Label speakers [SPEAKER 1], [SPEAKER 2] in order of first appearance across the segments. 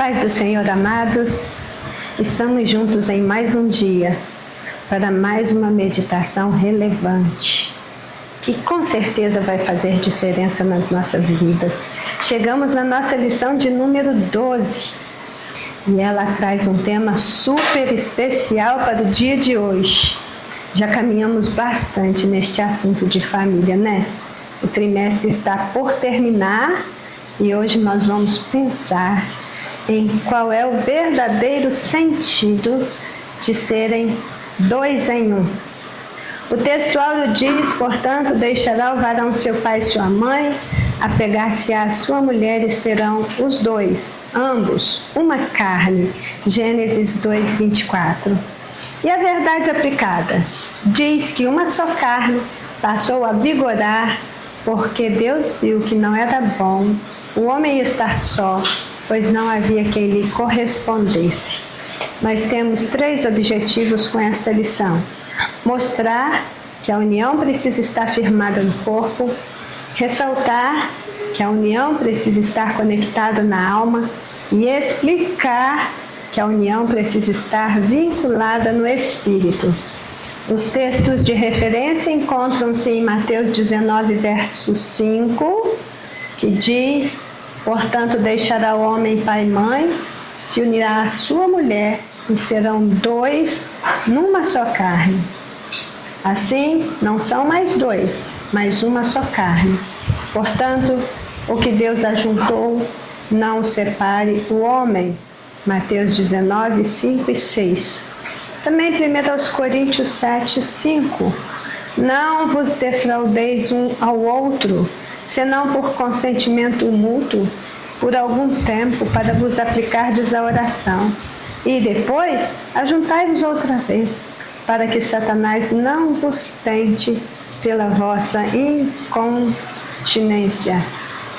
[SPEAKER 1] Paz do Senhor, amados, estamos juntos em mais um dia para mais uma meditação relevante, que com certeza vai fazer diferença nas nossas vidas. Chegamos na nossa lição de número 12 e ela traz um tema super especial para o dia de hoje. Já caminhamos bastante neste assunto de família, né? O trimestre está por terminar e hoje nós vamos pensar em qual é o verdadeiro sentido de serem dois em um. O texto áureo diz, portanto, deixará o varão seu pai e sua mãe, apegar-se-á à sua mulher e serão os dois, ambos, uma carne. Gênesis 2:24. E a verdade aplicada diz que uma só carne passou a vigorar, porque Deus viu que não era bom o homem estar só, pois não havia quem lhe correspondesse. Nós temos 3 objetivos com esta lição: mostrar que a união precisa estar firmada no corpo, ressaltar que a união precisa estar conectada na alma e explicar que a união precisa estar vinculada no espírito. Os textos de referência encontram-se em Mateus 19, verso 5, que diz: portanto, deixará o homem pai e mãe, se unirá à sua mulher e serão dois numa só carne. Assim, não são mais dois, mas uma só carne. Portanto, o que Deus ajuntou, não o separe o homem. Mateus 19, 5 e 6. Também 1 Coríntios 7, 5. Não vos defraudeis um ao outro, senão por consentimento mútuo, por algum tempo, para vos aplicardes a oração. E depois, ajuntai-vos outra vez, para que Satanás não vos tente pela vossa incontinência.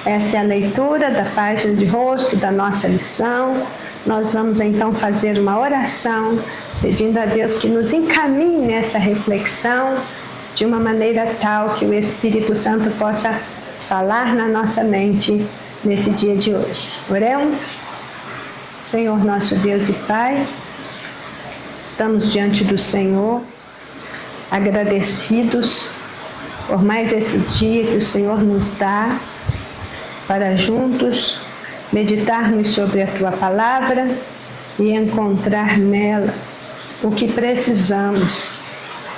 [SPEAKER 1] Essa é a leitura da página de rosto da nossa lição. Nós vamos então fazer uma oração, pedindo a Deus que nos encaminhe nessa reflexão de uma maneira tal que o Espírito Santo possa falar na nossa mente nesse dia de hoje. Oremos. Senhor nosso Deus e Pai, estamos diante do Senhor, agradecidos por mais esse dia que o Senhor nos dá para juntos meditarmos sobre a Tua Palavra e encontrar nela o que precisamos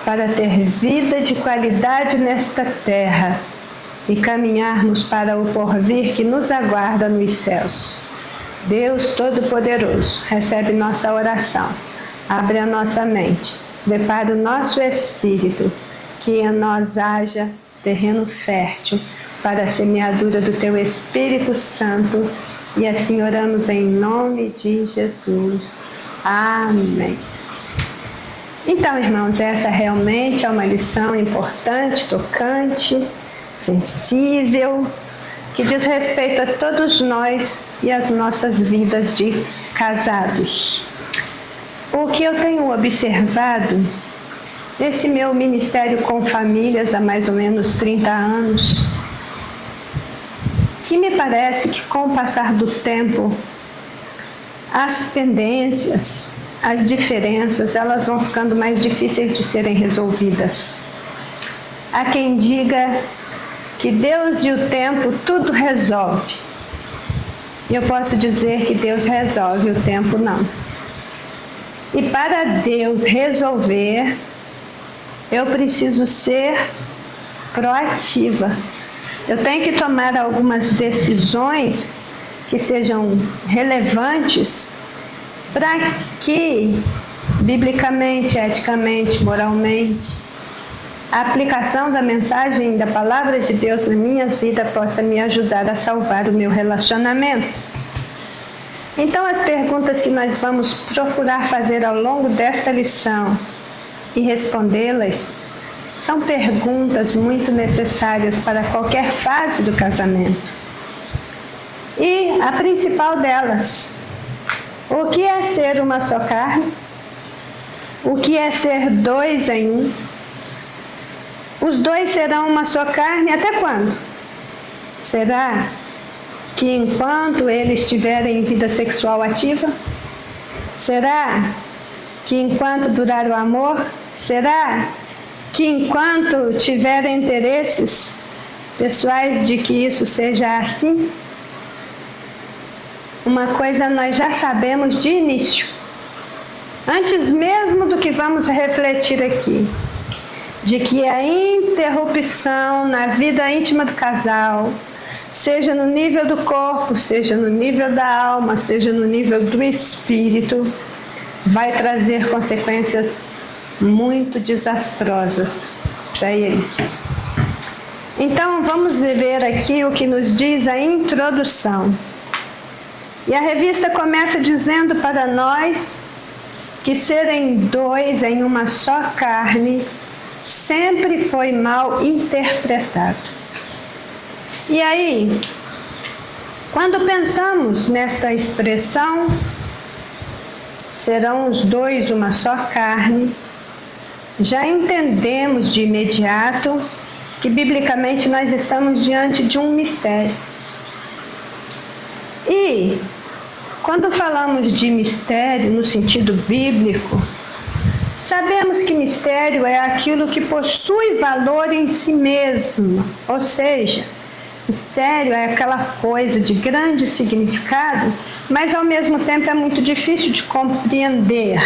[SPEAKER 1] para ter vida de qualidade nesta terra e caminharmos para o porvir que nos aguarda nos céus. Deus Todo-Poderoso, recebe nossa oração, abre a nossa mente, prepara o nosso espírito, que em nós haja terreno fértil para a semeadura do Teu Espírito Santo, e assim oramos em nome de Jesus. Amém. Então, irmãos, essa realmente é uma lição importante, tocante, sensível, que diz respeito a todos nós e as nossas vidas de casados. O que eu tenho observado nesse meu ministério com famílias há mais ou menos 30 anos, que me parece que com o passar do tempo, as pendências, as diferenças, elas vão ficando mais difíceis de serem resolvidas. Há quem diga que Deus e o tempo tudo resolve. E eu posso dizer que Deus resolve, o tempo não. E para Deus resolver, eu preciso ser proativa. Eu tenho que tomar algumas decisões que sejam relevantes para que, biblicamente, eticamente, moralmente, a aplicação da mensagem da Palavra de Deus na minha vida possa me ajudar a salvar o meu relacionamento. Então, as perguntas que nós vamos procurar fazer ao longo desta lição e respondê-las são perguntas muito necessárias para qualquer fase do casamento. E a principal delas: o que é ser uma só carne? O que é ser dois em um? Os dois serão uma só carne até quando? Será que enquanto eles estiverem em vida sexual ativa? Será que enquanto durar o amor? Será que enquanto tiverem interesses pessoais de que isso seja assim? Uma coisa nós já sabemos de início, antes mesmo do que vamos refletir aqui, de que a interrupção na vida íntima do casal, seja no nível do corpo, seja no nível da alma, seja no nível do espírito, vai trazer consequências muito desastrosas para eles. Então vamos ver aqui o que nos diz a introdução. E a revista começa dizendo para nós que serem dois em uma só carne sempre foi mal interpretado. E aí, quando pensamos nesta expressão, serão os dois uma só carne, já entendemos de imediato que biblicamente nós estamos diante de um mistério. E quando falamos de mistério no sentido bíblico, sabemos que mistério é aquilo que possui valor em si mesmo, ou seja, mistério é aquela coisa de grande significado, mas ao mesmo tempo é muito difícil de compreender.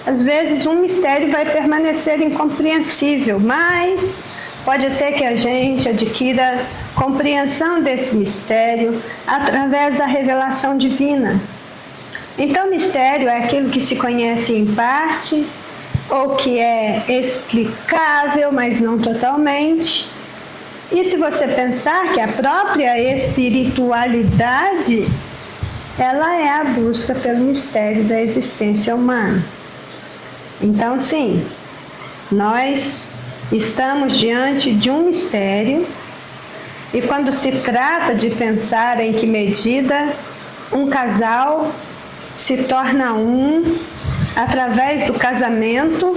[SPEAKER 1] Às vezes um mistério vai permanecer incompreensível, mas pode ser que a gente adquira compreensão desse mistério através da revelação divina. Então, mistério é aquilo que se conhece em parte, ou que é explicável, mas não totalmente. E se você pensar que a própria espiritualidade, ela é a busca pelo mistério da existência humana. Então, sim, nós estamos diante de um mistério, e quando se trata de pensar em que medida um casal se torna um através do casamento,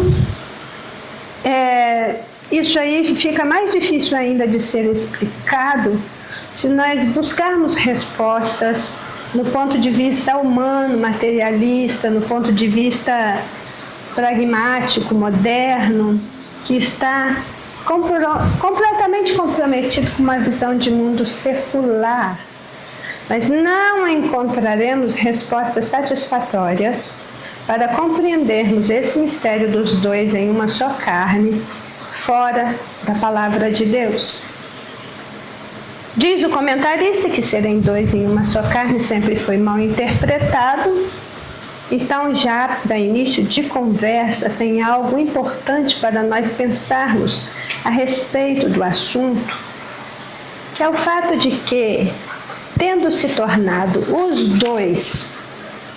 [SPEAKER 1] isso aí fica mais difícil ainda de ser explicado se nós buscarmos respostas no ponto de vista humano, materialista, no ponto de vista pragmático, moderno, que está completamente comprometido com uma visão de mundo secular. Mas não encontraremos respostas satisfatórias para compreendermos esse mistério dos dois em uma só carne, fora da palavra de Deus. Diz o comentarista que serem dois em uma só carne sempre foi mal interpretado. Então, já para início de conversa, tem algo importante para nós pensarmos a respeito do assunto, que é o fato de que, tendo se tornado os dois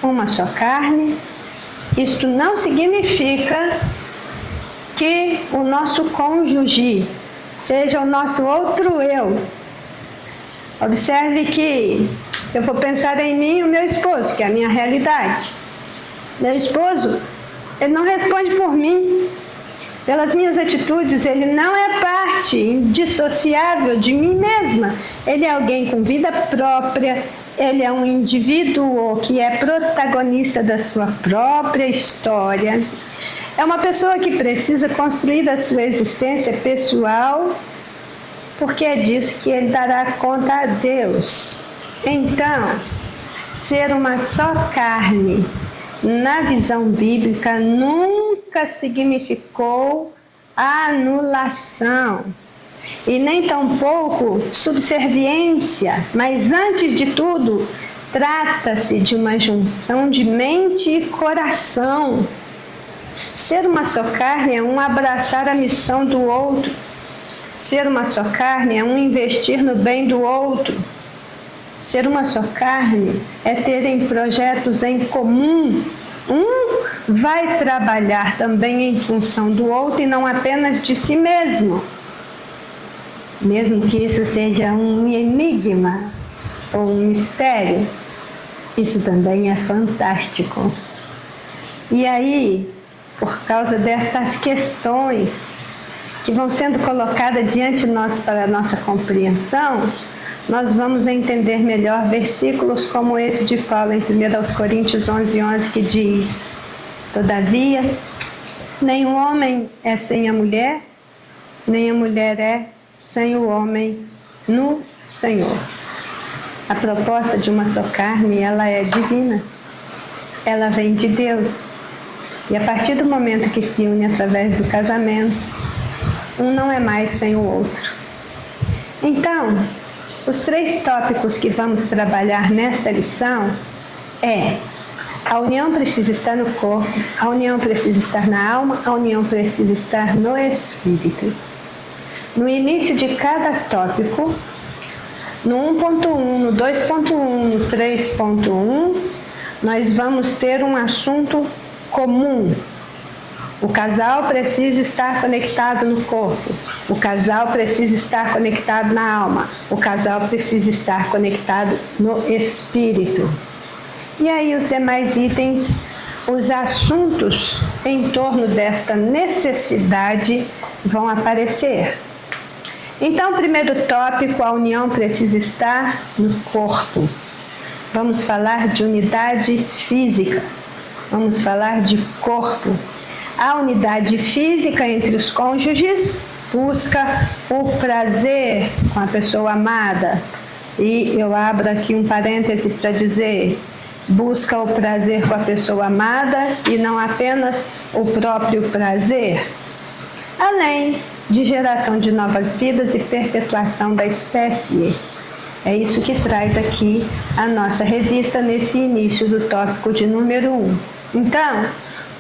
[SPEAKER 1] uma só carne, isto não significa que o nosso cônjuge seja o nosso outro eu. Observe que, se eu for pensar em mim e o meu esposo, que é a minha realidade, meu esposo, ele não responde por mim, pelas minhas atitudes, ele não é parte indissociável de mim mesma. Ele é alguém com vida própria, ele é um indivíduo que é protagonista da sua própria história. É uma pessoa que precisa construir a sua existência pessoal, porque é disso que ele dará conta a Deus. Então, ser uma só carne, na visão bíblica, nunca significou anulação e nem tampouco subserviência, mas antes de tudo, trata-se de uma junção de mente e coração. Ser uma só carne é um abraçar a missão do outro. Ser uma só carne é um investir no bem do outro. Ser uma só carne é terem projetos em comum. Um vai trabalhar também em função do outro e não apenas de si mesmo. Mesmo que isso seja um enigma ou um mistério, isso também é fantástico. E aí, por causa destas questões que vão sendo colocadas diante de nós para a nossa compreensão, nós vamos entender melhor versículos como esse de Paulo em 1 Coríntios 11:11, que diz: todavia, nem o homem é sem a mulher, nem a mulher é sem o homem no Senhor. A proposta de uma só carne, ela é divina. Ela vem de Deus. E a partir do momento que se une através do casamento, um não é mais sem o outro. Então, os 3 tópicos que vamos trabalhar nesta lição é: a união precisa estar no corpo, a união precisa estar na alma, a união precisa estar no espírito. No início de cada tópico, no 1.1, no 2.1, no 3.1, nós vamos ter um assunto comum. O casal precisa estar conectado no corpo, o casal precisa estar conectado na alma, o casal precisa estar conectado no espírito. E aí os demais itens, os assuntos em torno desta necessidade vão aparecer. Então, o primeiro tópico, a união precisa estar no corpo. Vamos falar de unidade física, vamos falar de corpo. A unidade física entre os cônjuges busca o prazer com a pessoa amada. E eu abro aqui um parêntese para dizer: busca o prazer com a pessoa amada e não apenas o próprio prazer. Além de geração de novas vidas e perpetuação da espécie. É isso que traz aqui a nossa revista nesse início do tópico de número 1. Então,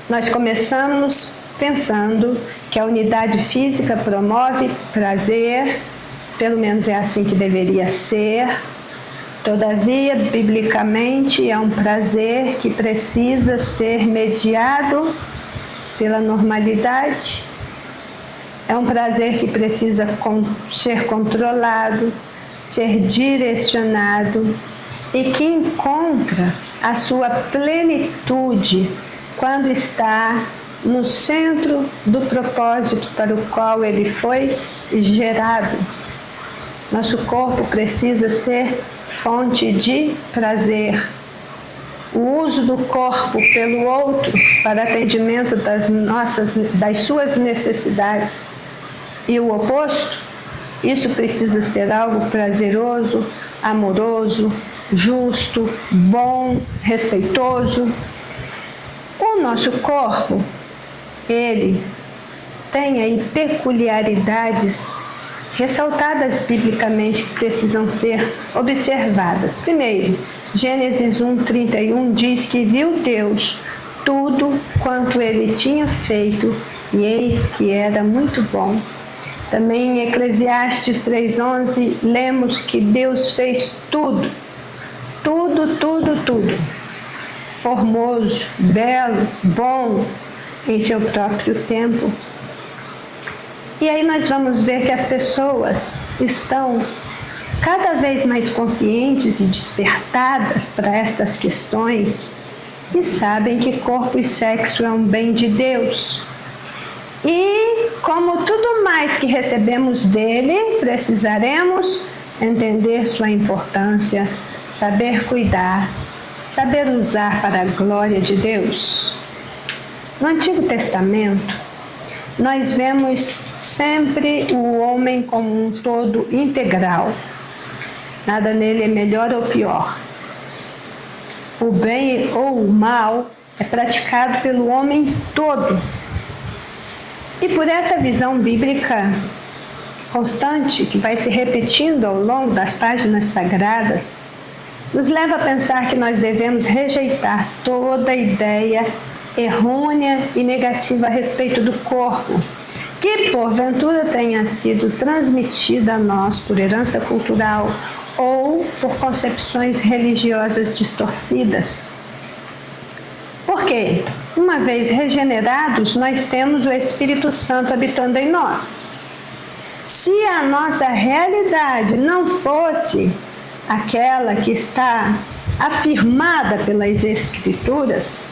[SPEAKER 1] nós começamos pensando que a unidade física promove prazer, pelo menos é assim que deveria ser. Todavia, biblicamente, é um prazer que precisa ser mediado pela normalidade. É um prazer que precisa ser controlado, ser direcionado e que encontra a sua plenitude quando está no centro do propósito para o qual ele foi gerado. Nosso corpo precisa ser fonte de prazer. O uso do corpo pelo outro para atendimento das suas necessidades. E o oposto, isso precisa ser algo prazeroso, amoroso, justo, bom, respeitoso. O nosso corpo, ele tem aí peculiaridades ressaltadas biblicamente que precisam ser observadas. Primeiro, Gênesis 1:31 diz que viu Deus tudo quanto ele tinha feito e eis que era muito bom. Também em Eclesiastes 3:11 lemos que Deus fez tudo, formoso, belo, bom em seu próprio tempo. E aí nós vamos ver que as pessoas estão cada vez mais conscientes e despertadas para estas questões e sabem que corpo e sexo é um bem de Deus. E como tudo mais que recebemos dele, precisaremos entender sua importância, saber cuidar, saber usar para a glória de Deus. No Antigo Testamento, nós vemos sempre o homem como um todo integral. Nada nele é melhor ou pior. O bem ou o mal é praticado pelo homem todo. E por essa visão bíblica constante, que vai se repetindo ao longo das páginas sagradas, nos leva a pensar que nós devemos rejeitar toda ideia errônea e negativa a respeito do corpo, que porventura tenha sido transmitida a nós por herança cultural ou por concepções religiosas distorcidas. Por quê? Uma vez regenerados, nós temos o Espírito Santo habitando em nós. Se a nossa realidade não fosse aquela que está afirmada pelas Escrituras,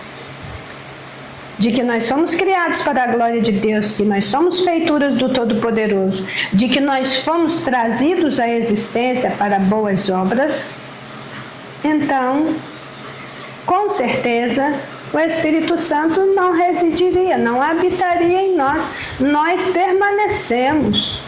[SPEAKER 1] de que nós somos criados para a glória de Deus, que nós somos feituras do Todo-Poderoso, de que nós fomos trazidos à existência para boas obras, então, com certeza, o Espírito Santo não residiria, não habitaria em nós. Nós permanecemos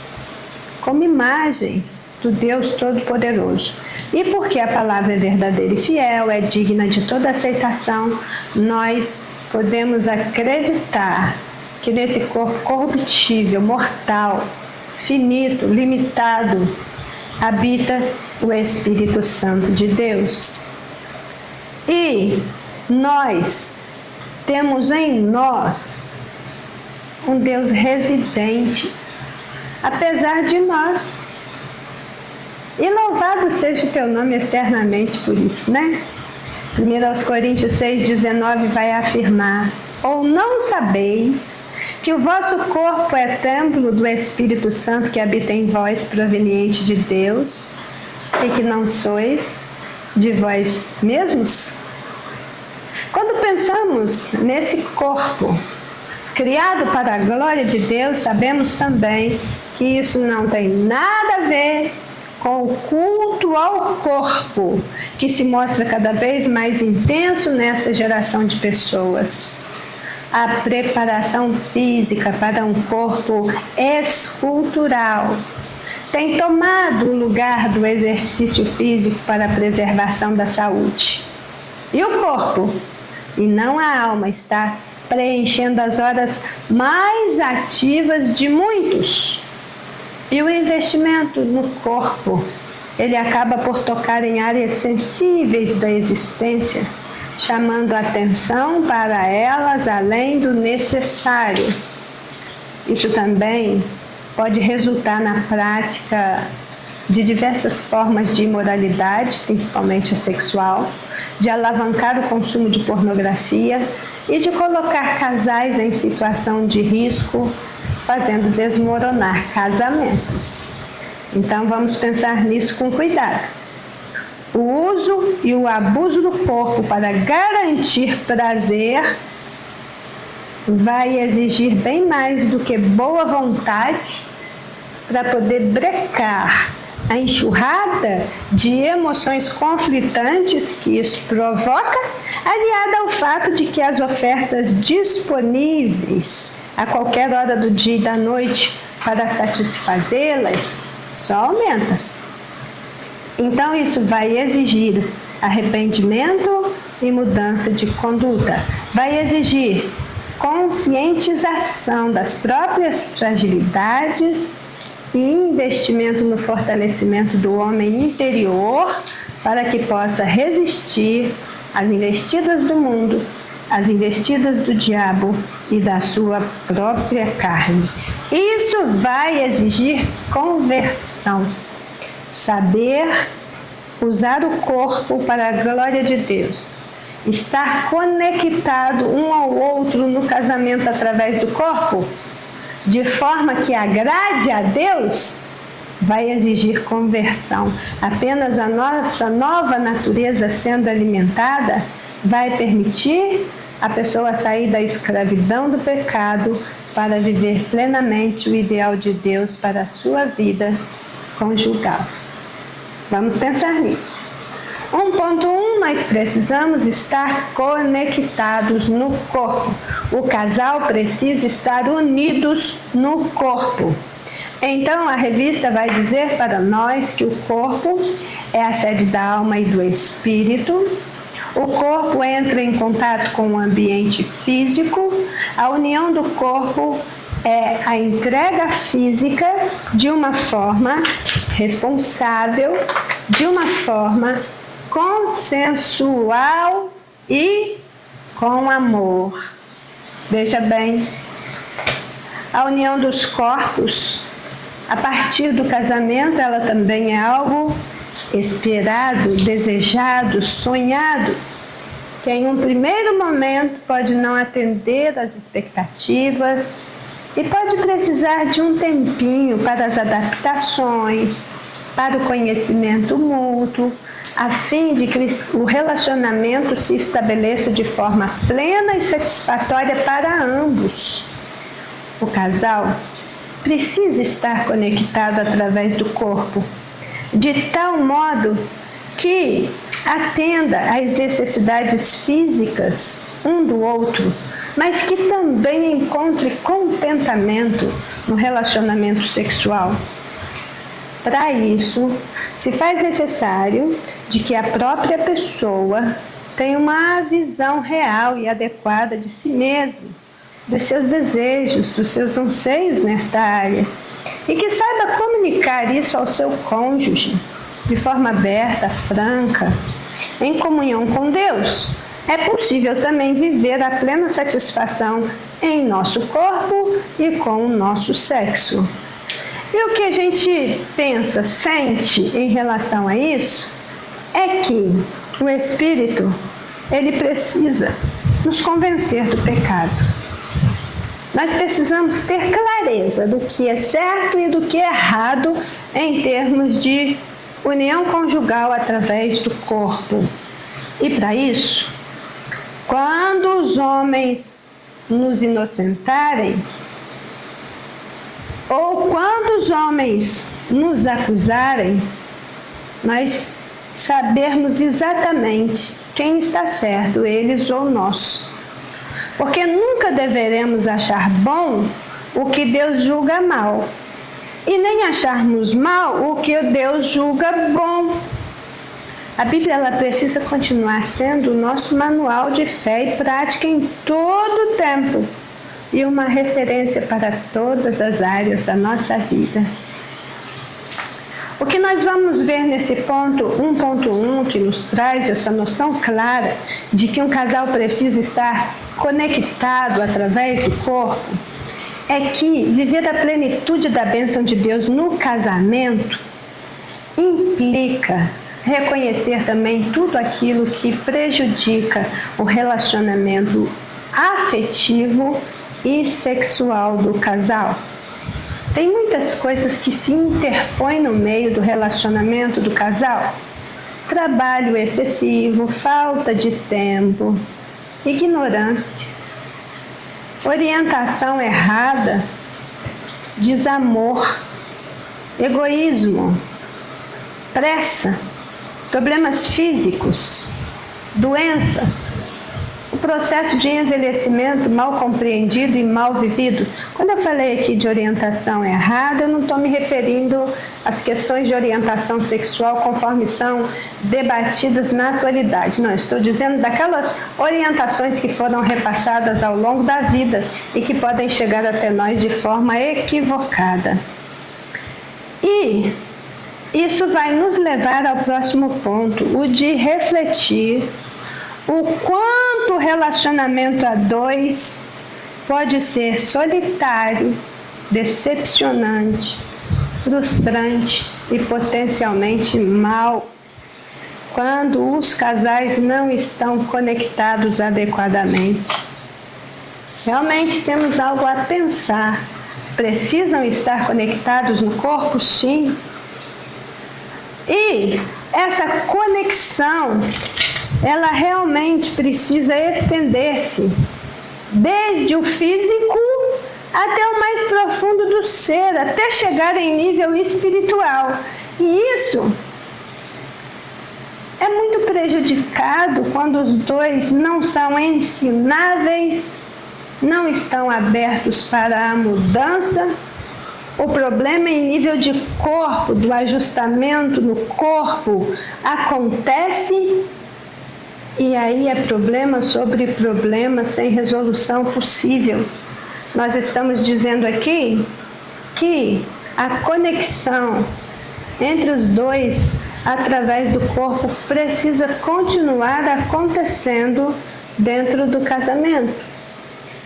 [SPEAKER 1] como imagens do Deus Todo-Poderoso. E porque a palavra é verdadeira e fiel, é digna de toda aceitação, nós podemos acreditar que nesse corpo corruptível, mortal, finito, limitado, habita o Espírito Santo de Deus. E nós temos em nós um Deus residente, apesar de nós. E louvado seja o teu nome eternamente por isso, né? 1 Coríntios 6,19 vai afirmar: ou não sabeis que o vosso corpo é templo do Espírito Santo que habita em vós, proveniente de Deus, e que não sois de vós mesmos? Quando pensamos nesse corpo criado para a glória de Deus, sabemos também que isso não tem nada a ver com o culto ao corpo, que se mostra cada vez mais intenso nesta geração de pessoas. A preparação física para um corpo escultural tem tomado o lugar do exercício físico para a preservação da saúde. E o corpo, e não a alma, está preenchendo as horas mais ativas de muitos. E o investimento no corpo, ele acaba por tocar em áreas sensíveis da existência, chamando a atenção para elas além do necessário. Isso também pode resultar na prática de diversas formas de imoralidade, principalmente a sexual, de alavancar o consumo de pornografia e de colocar casais em situação de risco, fazendo desmoronar casamentos. Então vamos pensar nisso com cuidado. O uso e o abuso do corpo para garantir prazer vai exigir bem mais do que boa vontade para poder brecar a enxurrada de emoções conflitantes que isso provoca, aliada ao fato de que as ofertas disponíveis a qualquer hora do dia e da noite para satisfazê-las só aumenta. Então isso vai exigir arrependimento e mudança de conduta. Vai exigir conscientização das próprias fragilidades e investimento no fortalecimento do homem interior para que possa resistir às investidas do mundo, às investidas do diabo e da sua própria carne. Isso vai exigir conversão. Saber usar o corpo para a glória de Deus. Estar conectado um ao outro no casamento através do corpo, de forma que agrade a Deus, vai exigir conversão. Apenas a nossa nova natureza sendo alimentada vai permitir a pessoa sair da escravidão do pecado para viver plenamente o ideal de Deus para a sua vida conjugal. Vamos pensar nisso. 1.1, nós precisamos estar conectados no corpo. O casal precisa estar unidos no corpo. Então a revista vai dizer para nós que o corpo é a sede da alma e do espírito. O corpo entra em contato com o ambiente físico. A união do corpo é a entrega física de uma forma responsável, de uma forma consensual e com amor. Veja bem, a união dos corpos, a partir do casamento, ela também é algo esperado, desejado, sonhado, que em um primeiro momento pode não atender às expectativas e pode precisar de um tempinho para as adaptações, para o conhecimento mútuo, a fim de que o relacionamento se estabeleça de forma plena e satisfatória para ambos. O casal precisa estar conectado através do corpo, de tal modo que atenda às necessidades físicas um do outro, mas que também encontre contentamento no relacionamento sexual. Para isso, se faz necessário de que a própria pessoa tenha uma visão real e adequada de si mesmo, dos seus desejos, dos seus anseios nesta área, e que saiba comunicar isso ao seu cônjuge de forma aberta, franca, em comunhão com Deus. É possível também viver a plena satisfação em nosso corpo e com o nosso sexo. E o que a gente pensa, sente em relação a isso, é que o Espírito, ele precisa nos convencer do pecado. Nós precisamos ter clareza do que é certo e do que é errado em termos de união conjugal através do corpo. E para isso, quando os homens nos inocentarem, ou quando os homens nos acusarem, nós sabermos exatamente quem está certo, eles ou nós. Porque nunca deveremos achar bom o que Deus julga mal, e nem acharmos mal o que Deus julga bom. A Bíblia ela precisa continuar sendo o nosso manual de fé e prática em todo o tempo, e uma referência para todas as áreas da nossa vida. O que nós vamos ver nesse ponto 1.1, que nos traz essa noção clara de que um casal precisa estar conectado através do corpo, é que viver a plenitude da bênção de Deus no casamento implica reconhecer também tudo aquilo que prejudica o relacionamento afetivo e sexual do casal. Tem muitas coisas que se interpõem no meio do relacionamento do casal. Trabalho excessivo, falta de tempo, ignorância, orientação errada, desamor, egoísmo, pressa, problemas físicos, doença, o processo de envelhecimento mal compreendido e mal vivido. Quando eu falei aqui de orientação errada, eu não estou me referindo às questões de orientação sexual conforme são debatidas na atualidade. Não, estou dizendo daquelas orientações que foram repassadas ao longo da vida e que podem chegar até nós de forma equivocada. E isso vai nos levar ao próximo ponto, o de refletir o quanto o relacionamento a dois pode ser solitário, decepcionante, frustrante e potencialmente mal quando os casais não estão conectados adequadamente. Realmente temos algo a pensar. Precisam estar conectados no corpo? Sim. E essa conexão, ela realmente precisa estender-se desde o físico até o mais profundo do ser, até chegar em nível espiritual. E isso é muito prejudicado quando os dois não são ensináveis, não estão abertos para a mudança. O problema em nível de corpo, do ajustamento no corpo, acontece e aí é problema sobre problema sem resolução possível. Nós estamos dizendo aqui que a conexão entre os dois através do corpo precisa continuar acontecendo dentro do casamento.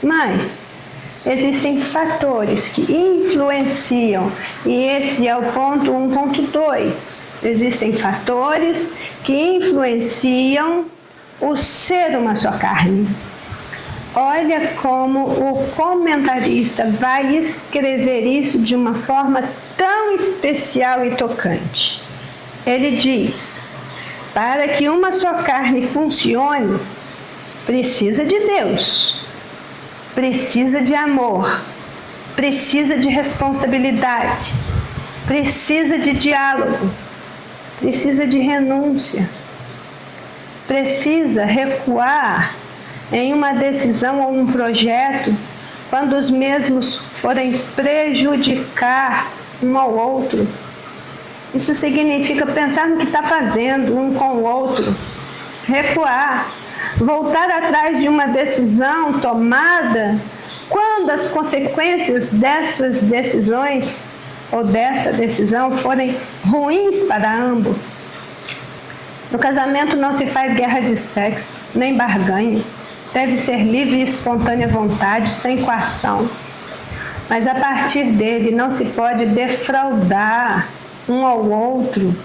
[SPEAKER 1] Mas existem fatores que influenciam, e esse é o ponto 1.2. Existem fatores que influenciam o ser uma só carne. Olha como o comentarista vai escrever isso de uma forma tão especial e tocante. Ele diz: Para que uma só carne funcione, precisa de Deus, precisa de amor, precisa de responsabilidade, precisa de diálogo, precisa de renúncia, precisa recuar em uma decisão ou um projeto quando os mesmos forem prejudicar um ao outro. Isso significa pensar no que está fazendo um com o outro, recuar, voltar atrás de uma decisão tomada quando as consequências destas decisões ou desta decisão forem ruins para ambos. No casamento não se faz guerra de sexo, nem barganha. Deve ser livre e espontânea vontade, sem coação. Mas a partir dele não se pode defraudar um ao outro,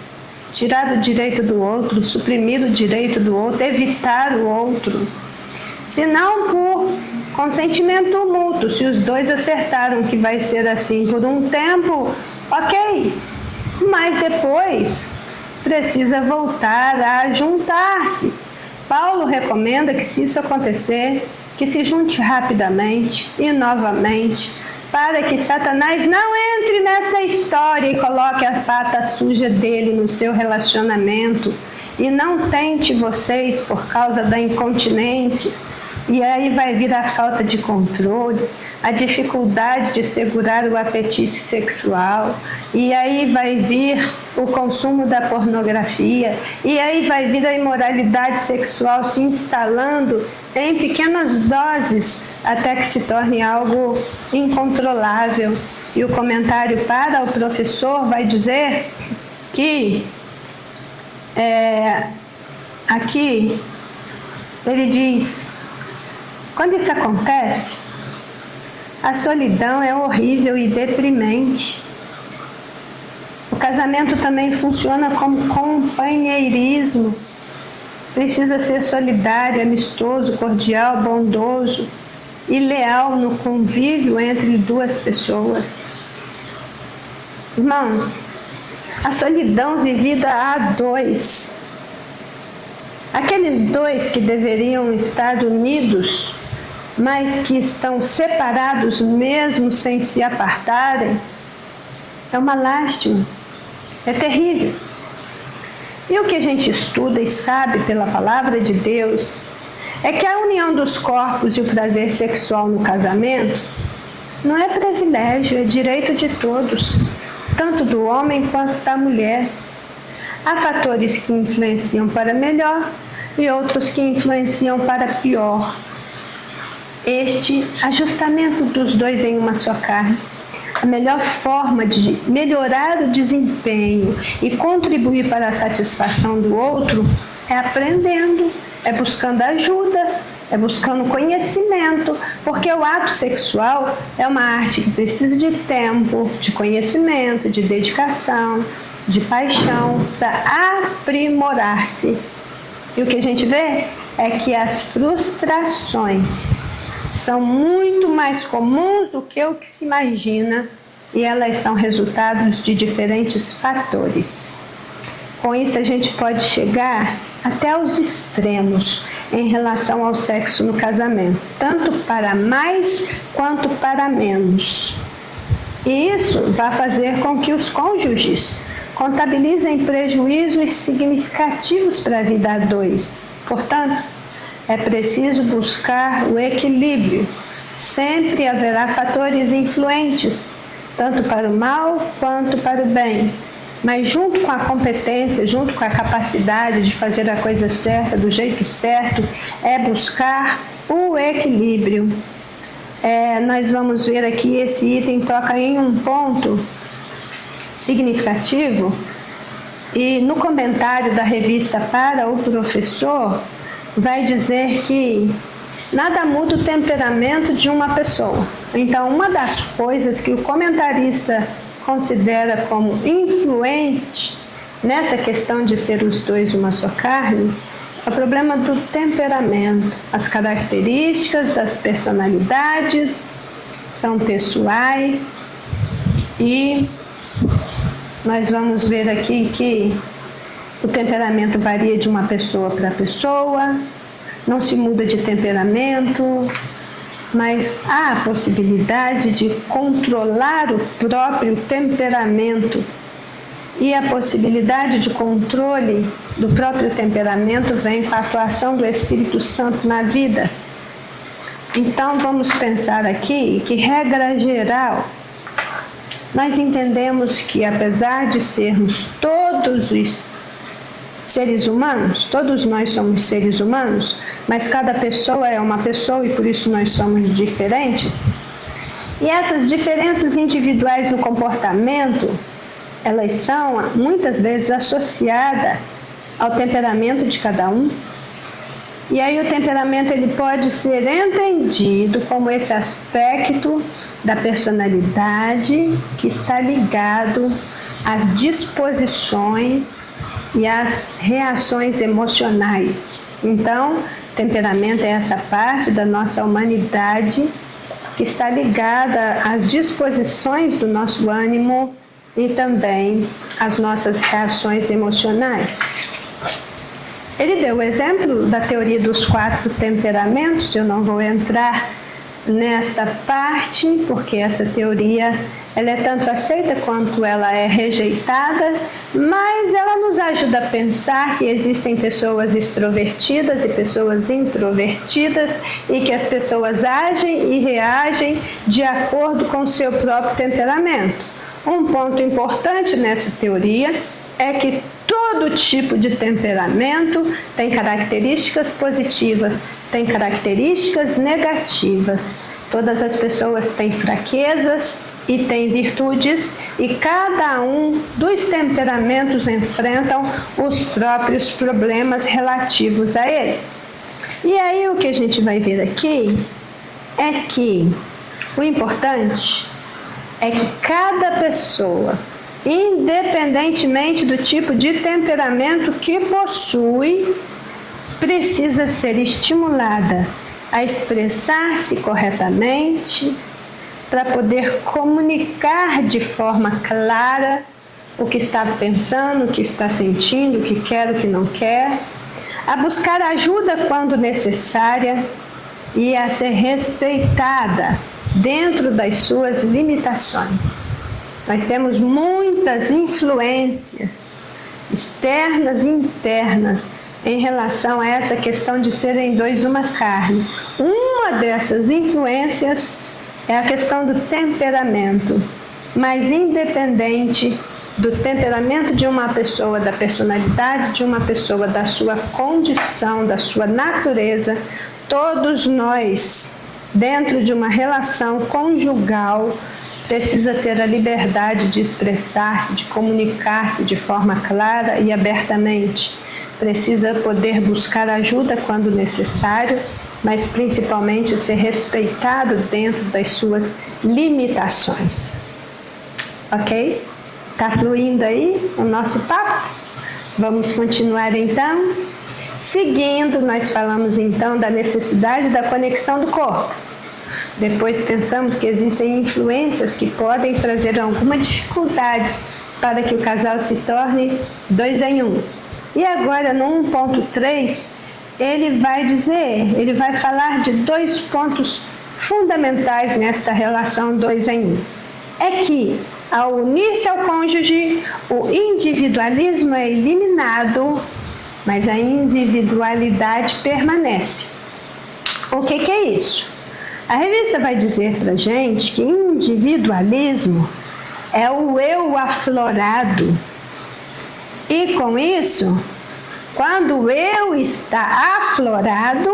[SPEAKER 1] tirar o direito do outro, suprimir o direito do outro, evitar o outro. Senão por consentimento mútuo. Se os dois acertaram que vai ser assim por um tempo, ok. Mas depois precisa voltar a juntar-se. Paulo recomenda que, se isso acontecer, que se junte rapidamente e novamente, para que Satanás não entre nessa história e coloque a pata suja dele no seu relacionamento e não tente vocês por causa da incontinência. E aí vai vir a falta de controle, a dificuldade de segurar o apetite sexual, e aí vai vir o consumo da pornografia, e aí vai vir a imoralidade sexual se instalando em pequenas doses até que se torne algo incontrolável. E o comentário para o professor vai dizer que aqui ele diz: quando isso acontece, a solidão é horrível e deprimente. O casamento também funciona como companheirismo. Precisa ser solidário, amistoso, cordial, bondoso e leal no convívio entre duas pessoas. Irmãos, a solidão vivida a dois, aqueles dois que deveriam estar unidos, mas que estão separados mesmo sem se apartarem, é uma lástima, é terrível. E o que a gente estuda e sabe pela palavra de Deus é que a união dos corpos e o prazer sexual no casamento não é privilégio, é direito de todos, tanto do homem quanto da mulher. Há fatores que influenciam para melhor e outros que influenciam para pior. Este ajustamento dos dois em uma só carne, a melhor forma de melhorar o desempenho e contribuir para a satisfação do outro é aprendendo, é buscando ajuda, é buscando conhecimento, porque o ato sexual é uma arte que precisa de tempo, de conhecimento, de dedicação, de paixão para aprimorar-se. E o que a gente vê é que as frustrações são muito mais comuns do que o que se imagina, e elas são resultados de diferentes fatores. Com isso, a gente pode chegar até aos extremos em relação ao sexo no casamento, tanto para mais quanto para menos. E isso vai fazer com que os cônjuges contabilizem prejuízos significativos para a vida a dois. Portanto, é preciso buscar o equilíbrio. Sempre haverá fatores influentes, tanto para o mal quanto para o bem. Mas junto com a competência, junto com a capacidade de fazer a coisa certa, do jeito certo, é buscar o equilíbrio. Nós vamos ver aqui, esse item toca em um ponto significativo, e no comentário da revista Para o Professor, vai dizer que nada muda o temperamento de uma pessoa. Então, uma das coisas que o comentarista considera como influente nessa questão de ser os dois uma só carne é o problema do temperamento. As características das personalidades são pessoais, e nós vamos ver aqui que O temperamento varia de uma pessoa para pessoa, não se muda de temperamento, mas há a possibilidade de controlar o próprio temperamento. E a possibilidade de controle do próprio temperamento vem com a atuação do Espírito Santo na vida. Então vamos pensar aqui que, regra geral, nós entendemos que, apesar de sermos todos os seres humanos, todos nós somos seres humanos, mas cada pessoa é uma pessoa e por isso nós somos diferentes. E essas diferenças individuais no comportamento, elas são muitas vezes associadas ao temperamento de cada um. E aí o temperamento ele pode ser entendido como esse aspecto da personalidade que está ligado às disposições e às reações emocionais. Então, temperamento é essa parte da nossa humanidade que está ligada às disposições do nosso ânimo e também às nossas reações emocionais. Ele deu o exemplo da teoria dos 4 temperamentos. Eu não vou entrar nesta parte, porque essa teoria ela é tanto aceita quanto ela é rejeitada, mas ela nos ajuda a pensar que existem pessoas extrovertidas e pessoas introvertidas e que as pessoas agem e reagem de acordo com o seu próprio temperamento. Um ponto importante nessa teoria é que todo tipo de temperamento tem características positivas, tem características negativas. Todas as pessoas têm fraquezas e têm virtudes, e cada um dos temperamentos enfrentam os próprios problemas relativos a ele. E aí o que a gente vai ver aqui é que o importante é que cada pessoa, independentemente do tipo de temperamento que possui, precisa ser estimulada a expressar-se corretamente para poder comunicar de forma clara o que está pensando, o que está sentindo, o que quer, o que não quer, a buscar ajuda quando necessária e a ser respeitada dentro das suas limitações. Nós temos muitas influências externas e internas em relação a essa questão de serem dois uma carne. Uma dessas influências é a questão do temperamento, mas independente do temperamento de uma pessoa, da personalidade de uma pessoa, da sua condição, da sua natureza, todos nós, dentro de uma relação conjugal, precisa ter a liberdade de expressar-se, de comunicar-se de forma clara e abertamente. Precisa poder buscar ajuda quando necessário, mas principalmente ser respeitado dentro das suas limitações. Ok? Tá fluindo aí o nosso papo? Vamos continuar então? Seguindo, nós falamos então da necessidade da conexão do corpo. Depois pensamos que existem influências que podem trazer alguma dificuldade para que o casal se torne 2 em 1. E agora no 1.3, ele vai falar de 2 pontos fundamentais nesta relação 2 em 1. É que, ao unir-se ao cônjuge, o individualismo é eliminado, mas a individualidade permanece. O que é isso? A revista vai dizer para a gente que individualismo é o eu aflorado. E com isso, quando o eu está aflorado,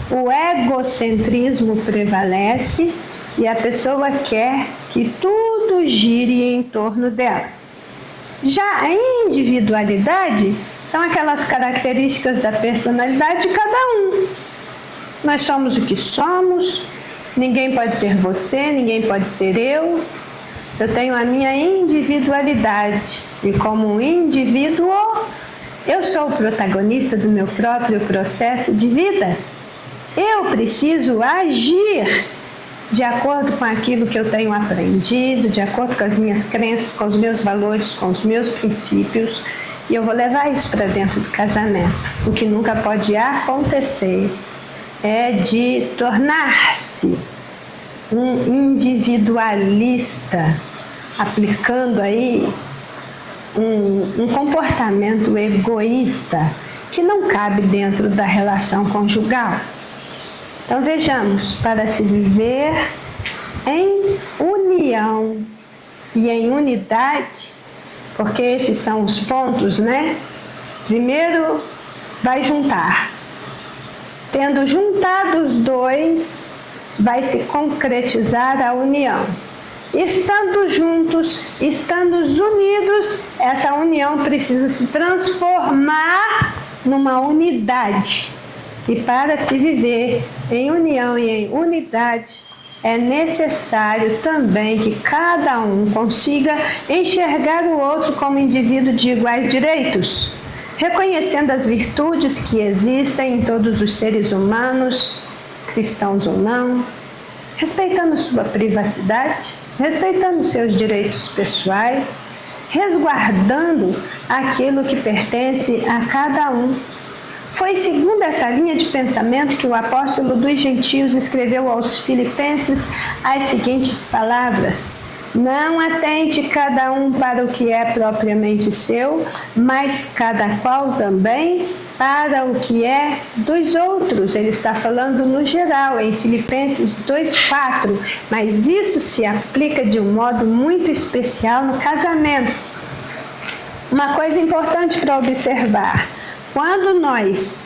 [SPEAKER 1] o egocentrismo prevalece e a pessoa quer que tudo gire em torno dela. Já a individualidade são aquelas características da personalidade de cada um. Nós somos o que somos, ninguém pode ser você, ninguém pode ser eu. Eu tenho a minha individualidade e como um indivíduo, eu sou o protagonista do meu próprio processo de vida. Eu preciso agir de acordo com aquilo que eu tenho aprendido, de acordo com as minhas crenças, com os meus valores, com os meus princípios. E eu vou levar isso para dentro do casamento. O que nunca pode acontecer é de tornar-se um individualista, aplicando aí um comportamento egoísta que não cabe dentro da relação conjugal. Então vejamos, para se viver em união e em unidade, porque esses são os pontos, né? Primeiro, vai juntar. Tendo juntado os dois, vai se concretizar a união. Estando juntos, estando unidos, essa união precisa se transformar numa unidade. E para se viver em união e em unidade, é necessário também que cada um consiga enxergar o outro como indivíduo de iguais direitos, reconhecendo as virtudes que existem em todos os seres humanos, cristãos ou não, respeitando sua privacidade, respeitando seus direitos pessoais, resguardando aquilo que pertence a cada um. Foi segundo essa linha de pensamento que o apóstolo dos gentios escreveu aos Filipenses as seguintes palavras: não atente cada um para o que é propriamente seu, mas cada qual também para o que é dos outros. Ele está falando no geral, em Filipenses 2:4, mas isso se aplica de um modo muito especial no casamento. Uma coisa importante para observar: quando nós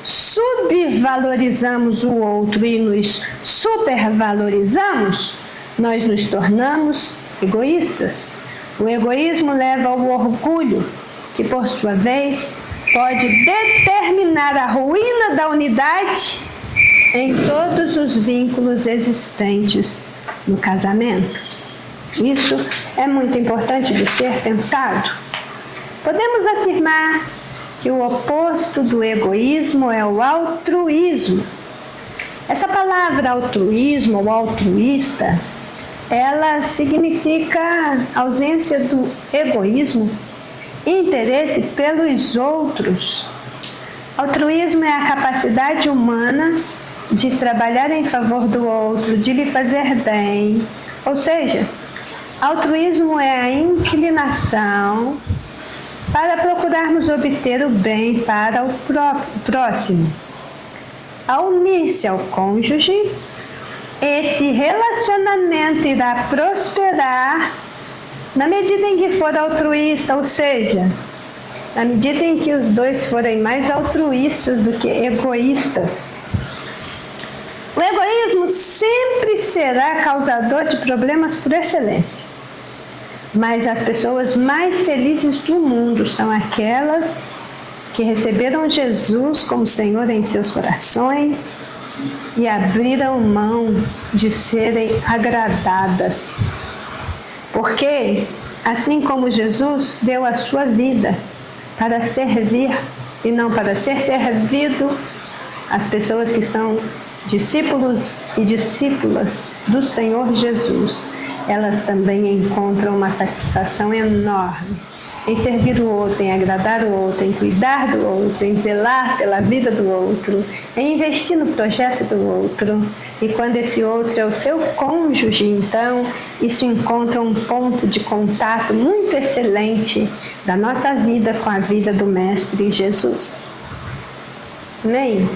[SPEAKER 1] subvalorizamos o outro e nos supervalorizamos, nós nos tornamos egoístas. O egoísmo leva ao orgulho, que por sua vez pode determinar a ruína da unidade em todos os vínculos existentes no casamento. Isso é muito importante de ser pensado. Podemos afirmar que o oposto do egoísmo é o altruísmo. Essa palavra altruísmo ou altruísta, ela significa ausência do egoísmo, interesse pelos outros. Altruísmo é a capacidade humana de trabalhar em favor do outro, de lhe fazer bem. Ou seja, altruísmo é a inclinação para procurarmos obter o bem para o próximo. Ao unir-se ao cônjuge, esse relacionamento irá prosperar na medida em que for altruísta, ou seja, na medida em que os dois forem mais altruístas do que egoístas. O egoísmo sempre será causador de problemas por excelência. Mas as pessoas mais felizes do mundo são aquelas que receberam Jesus como Senhor em seus corações e abriram mão de serem agradadas. Porque, assim como Jesus deu a sua vida para servir e não para ser servido, as pessoas que são discípulos e discípulas do Senhor Jesus, elas também encontram uma satisfação enorme em servir o outro, em agradar o outro, em cuidar do outro, em zelar pela vida do outro, em investir no projeto do outro. E quando esse outro é o seu cônjuge, então, isso encontra um ponto de contato muito excelente da nossa vida com a vida do Mestre Jesus. Amém?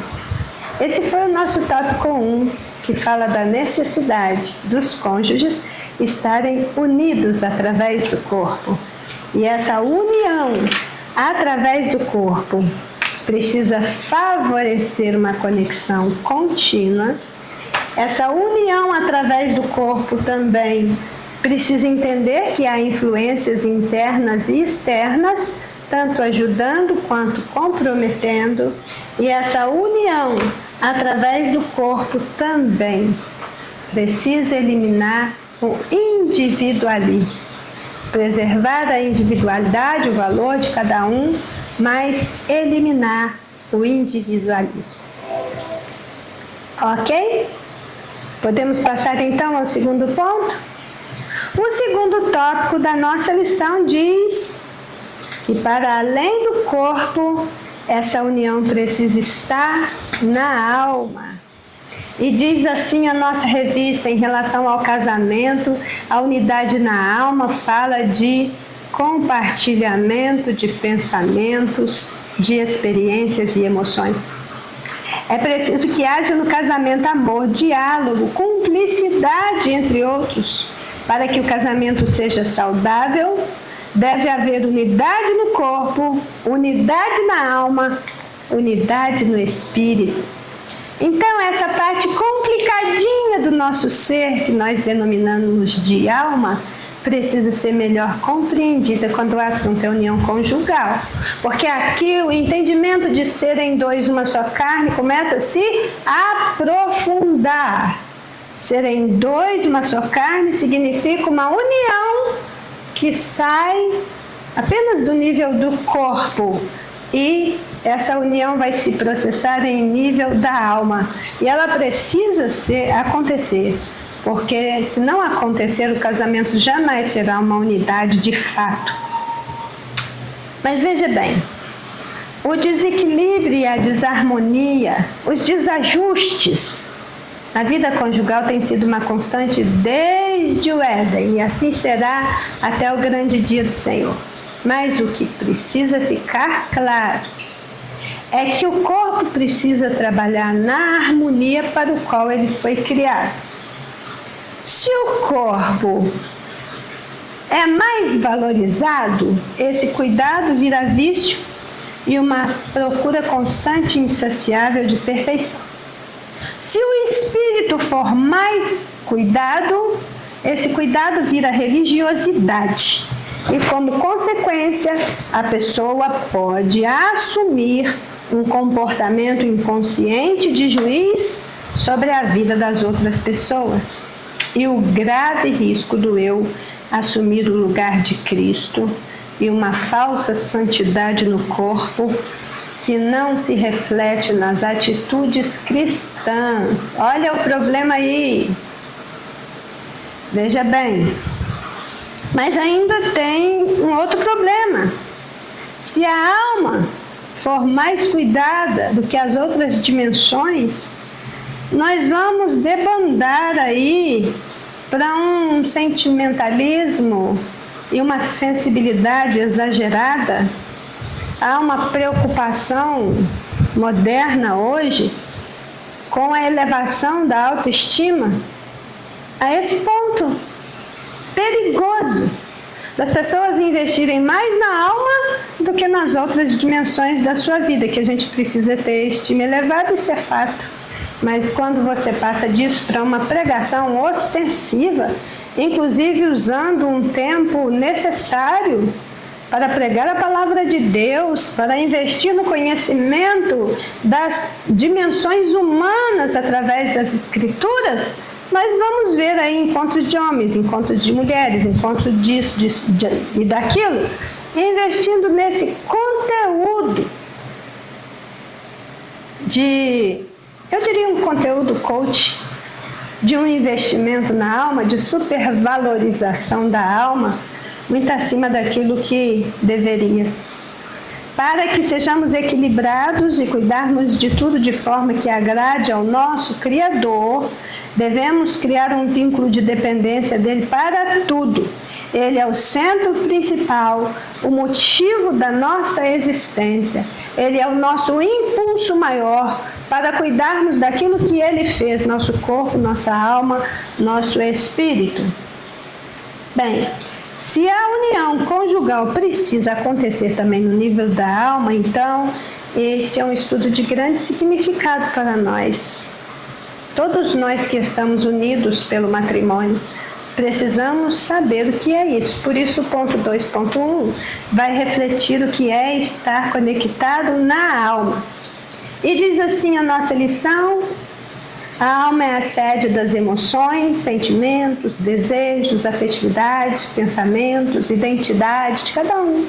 [SPEAKER 1] Esse foi o nosso tópico 1, que fala da necessidade dos cônjuges estarem unidos através do corpo. E essa união através do corpo precisa favorecer uma conexão contínua. Essa união através do corpo também precisa entender que há influências internas e externas, tanto ajudando quanto comprometendo. E essa união através do corpo também precisa eliminar o individualismo, preservar a individualidade, o valor de cada um, mas eliminar o individualismo. Ok? Podemos passar então ao segundo ponto? O segundo tópico da nossa lição diz: E para além do corpo, essa união precisa estar na alma. E diz assim a nossa revista em relação ao casamento: a unidade na alma fala de compartilhamento de pensamentos, de experiências e emoções. É preciso que haja no casamento amor, diálogo, cumplicidade, entre outros. Para que o casamento seja saudável, deve haver unidade no corpo, unidade na alma, unidade no espírito. Então, essa parte complicadinha do nosso ser, que nós denominamos de alma, precisa ser melhor compreendida quando o assunto é união conjugal. Porque aqui o entendimento de serem dois uma só carne começa a se aprofundar. Serem dois uma só carne significa uma união que sai apenas do nível do corpo, e essa união vai se processar em nível da alma. E ela precisa acontecer, porque se não acontecer, o casamento jamais será uma unidade de fato. Mas veja bem, o desequilíbrio e a desarmonia, os desajustes, a vida conjugal tem sido uma constante desde o Éden, e assim será até o grande dia do Senhor. Mas o que precisa ficar claro é que o corpo precisa trabalhar na harmonia para o qual ele foi criado. Se o corpo é mais valorizado, esse cuidado vira vício e uma procura constante e insaciável de perfeição. Se o espírito for mais cuidado, esse cuidado vira religiosidade. E como consequência, a pessoa pode assumir um comportamento inconsciente de juiz sobre a vida das outras pessoas. E o grave risco do eu assumir o lugar de Cristo e uma falsa santidade no corpo que não se reflete nas atitudes cristãs. Olha o problema aí. Veja bem. Mas ainda tem um outro problema. Se a alma for mais cuidada do que as outras dimensões, nós vamos debandar aí para um sentimentalismo e uma sensibilidade exagerada. Há uma preocupação moderna hoje com a elevação da autoestima a esse ponto perigoso das pessoas investirem mais na alma do que nas outras dimensões da sua vida, que a gente precisa ter estima elevada, isso é fato. Mas quando você passa disso para uma pregação ostensiva, inclusive usando um tempo necessário para pregar a palavra de Deus, para investir no conhecimento das dimensões humanas através das Escrituras, nós vamos ver aí encontros de homens, encontros de mulheres, encontros disso e daquilo, investindo nesse conteúdo eu diria um conteúdo coach, de um investimento na alma, de supervalorização da alma, muito acima daquilo que deveria. Para que sejamos equilibrados e cuidarmos de tudo de forma que agrade ao nosso Criador, devemos criar um vínculo de dependência dele para tudo. Ele é o centro principal, o motivo da nossa existência. Ele é o nosso impulso maior para cuidarmos daquilo que ele fez, nosso corpo, nossa alma, nosso espírito. Bem, se a união conjugal precisa acontecer também no nível da alma, então este é um estudo de grande significado para nós. Todos nós que estamos unidos pelo matrimônio, precisamos saber o que é isso. Por isso o ponto 2.1 vai refletir o que é estar conectado na alma. E diz assim a nossa lição: a alma é a sede das emoções, sentimentos, desejos, afetividade, pensamentos, identidade de cada um.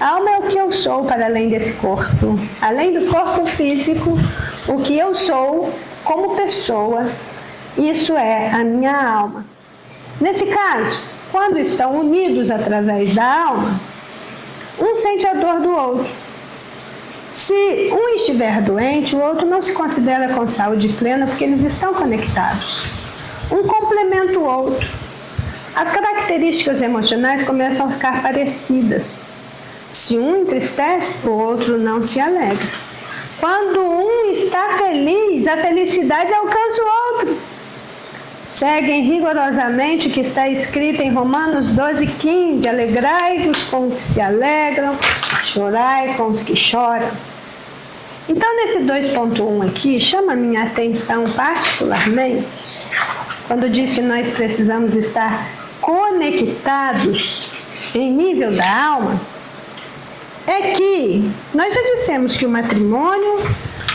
[SPEAKER 1] A alma é o que eu sou para além desse corpo. Além do corpo físico, o que eu sou como pessoa, isso é a minha alma. Nesse caso, quando estão unidos através da alma, um sente a dor do outro. Se um estiver doente, o outro não se considera com saúde plena porque eles estão conectados. Um complementa o outro. As características emocionais começam a ficar parecidas. Se um entristece, o outro não se alegra. Quando um está feliz, a felicidade alcança o outro. Seguem rigorosamente o que está escrito em Romanos 12:15. Alegrai-vos com os que se alegram, chorai com os que choram. Então, nesse 2.1 aqui, chama a minha atenção particularmente, quando diz que nós precisamos estar conectados em nível da alma, é que nós já dissemos que o matrimônio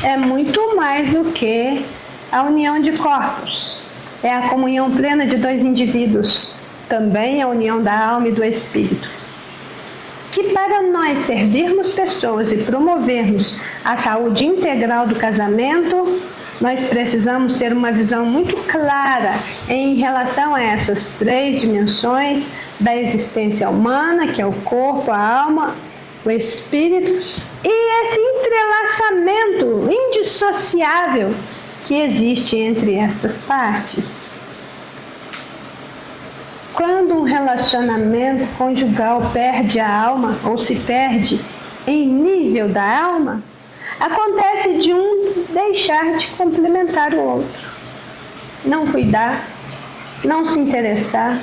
[SPEAKER 1] é muito mais do que a união de corpos. É a comunhão plena de dois indivíduos, também a união da alma e do espírito. Que para nós servirmos pessoas e promovermos a saúde integral do casamento, nós precisamos ter uma visão muito clara em relação a essas três dimensões da existência humana, que é o corpo, a alma, o espírito, e esse entrelaçamento indissociável que existe entre estas partes. Quando um relacionamento conjugal perde a alma ou se perde em nível da alma, acontece de um deixar de complementar o outro, não cuidar, não se interessar,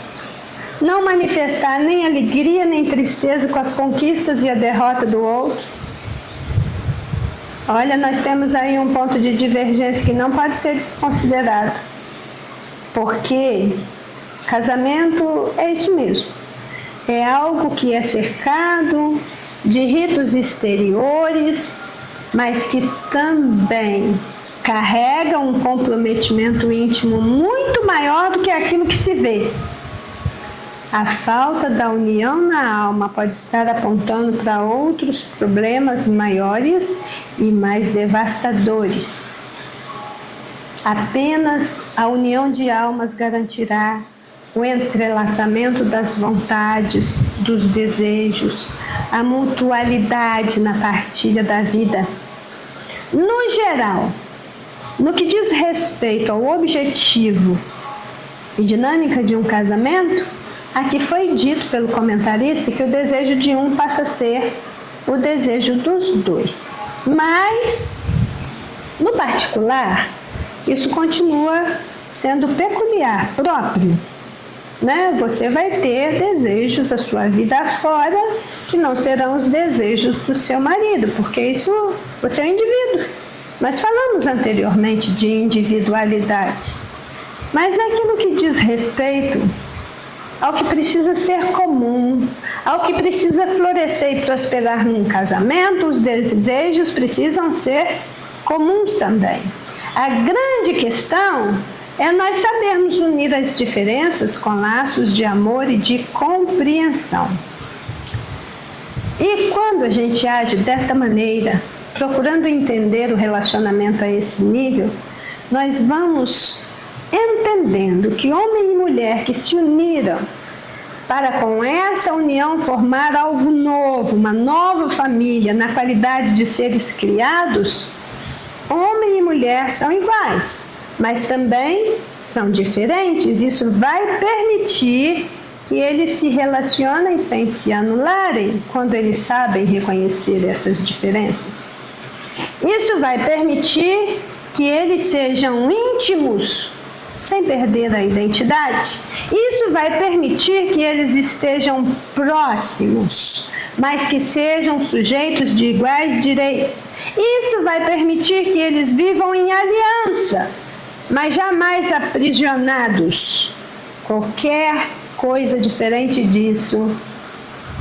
[SPEAKER 1] não manifestar nem alegria nem tristeza com as conquistas e a derrota do outro. Olha, nós temos aí um ponto de divergência que não pode ser desconsiderado, porque casamento é isso mesmo, é algo que é cercado de ritos exteriores, mas que também carrega um comprometimento íntimo muito maior do que aquilo que se vê. A falta da união na alma pode estar apontando para outros problemas maiores e mais devastadores. Apenas a união de almas garantirá o entrelaçamento das vontades, dos desejos, a mutualidade na partilha da vida. No geral, no que diz respeito ao objetivo e dinâmica de um casamento, aqui foi dito pelo comentarista que o desejo de um passa a ser o desejo dos dois. Mas, no particular, isso continua sendo peculiar, próprio. Você vai ter desejos a sua vida afora que não serão os desejos do seu marido, porque isso, você é um indivíduo. Nós falamos anteriormente de individualidade, mas naquilo que diz respeito ao que precisa ser comum, ao que precisa florescer e prosperar num casamento, os desejos precisam ser comuns também. A grande questão é nós sabermos unir as diferenças com laços de amor e de compreensão. E quando a gente age desta maneira, procurando entender o relacionamento a esse nível, nós vamos entendendo que homem e mulher que se uniram para com essa união formar algo novo, uma nova família, na qualidade de seres criados, homem e mulher são iguais, mas também são diferentes. Isso vai permitir que eles se relacionem sem se anularem quando eles sabem reconhecer essas diferenças. Isso vai permitir que eles sejam íntimos sem perder a identidade. Isso vai permitir que eles estejam próximos, mas que sejam sujeitos de iguais direitos. Isso vai permitir que eles vivam em aliança, mas jamais aprisionados. Qualquer coisa diferente disso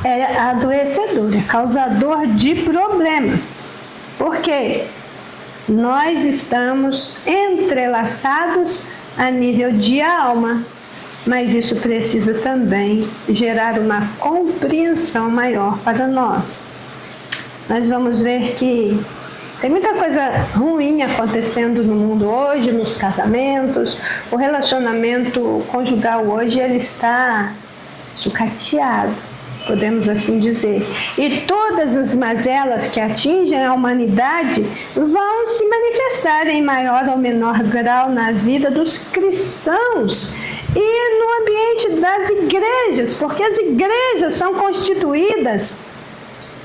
[SPEAKER 1] é adoecedor, é causador de problemas. Por quê? Nós estamos entrelaçados a nível de alma, mas isso precisa também gerar uma compreensão maior para nós. Nós vamos ver que tem muita coisa ruim acontecendo no mundo hoje, nos casamentos. O relacionamento conjugal hoje ele está sucateado. podemos assim dizer. E todas as mazelas que atingem a humanidade vão se manifestar em maior ou menor grau na vida dos cristãos e no ambiente das igrejas, porque as igrejas são constituídas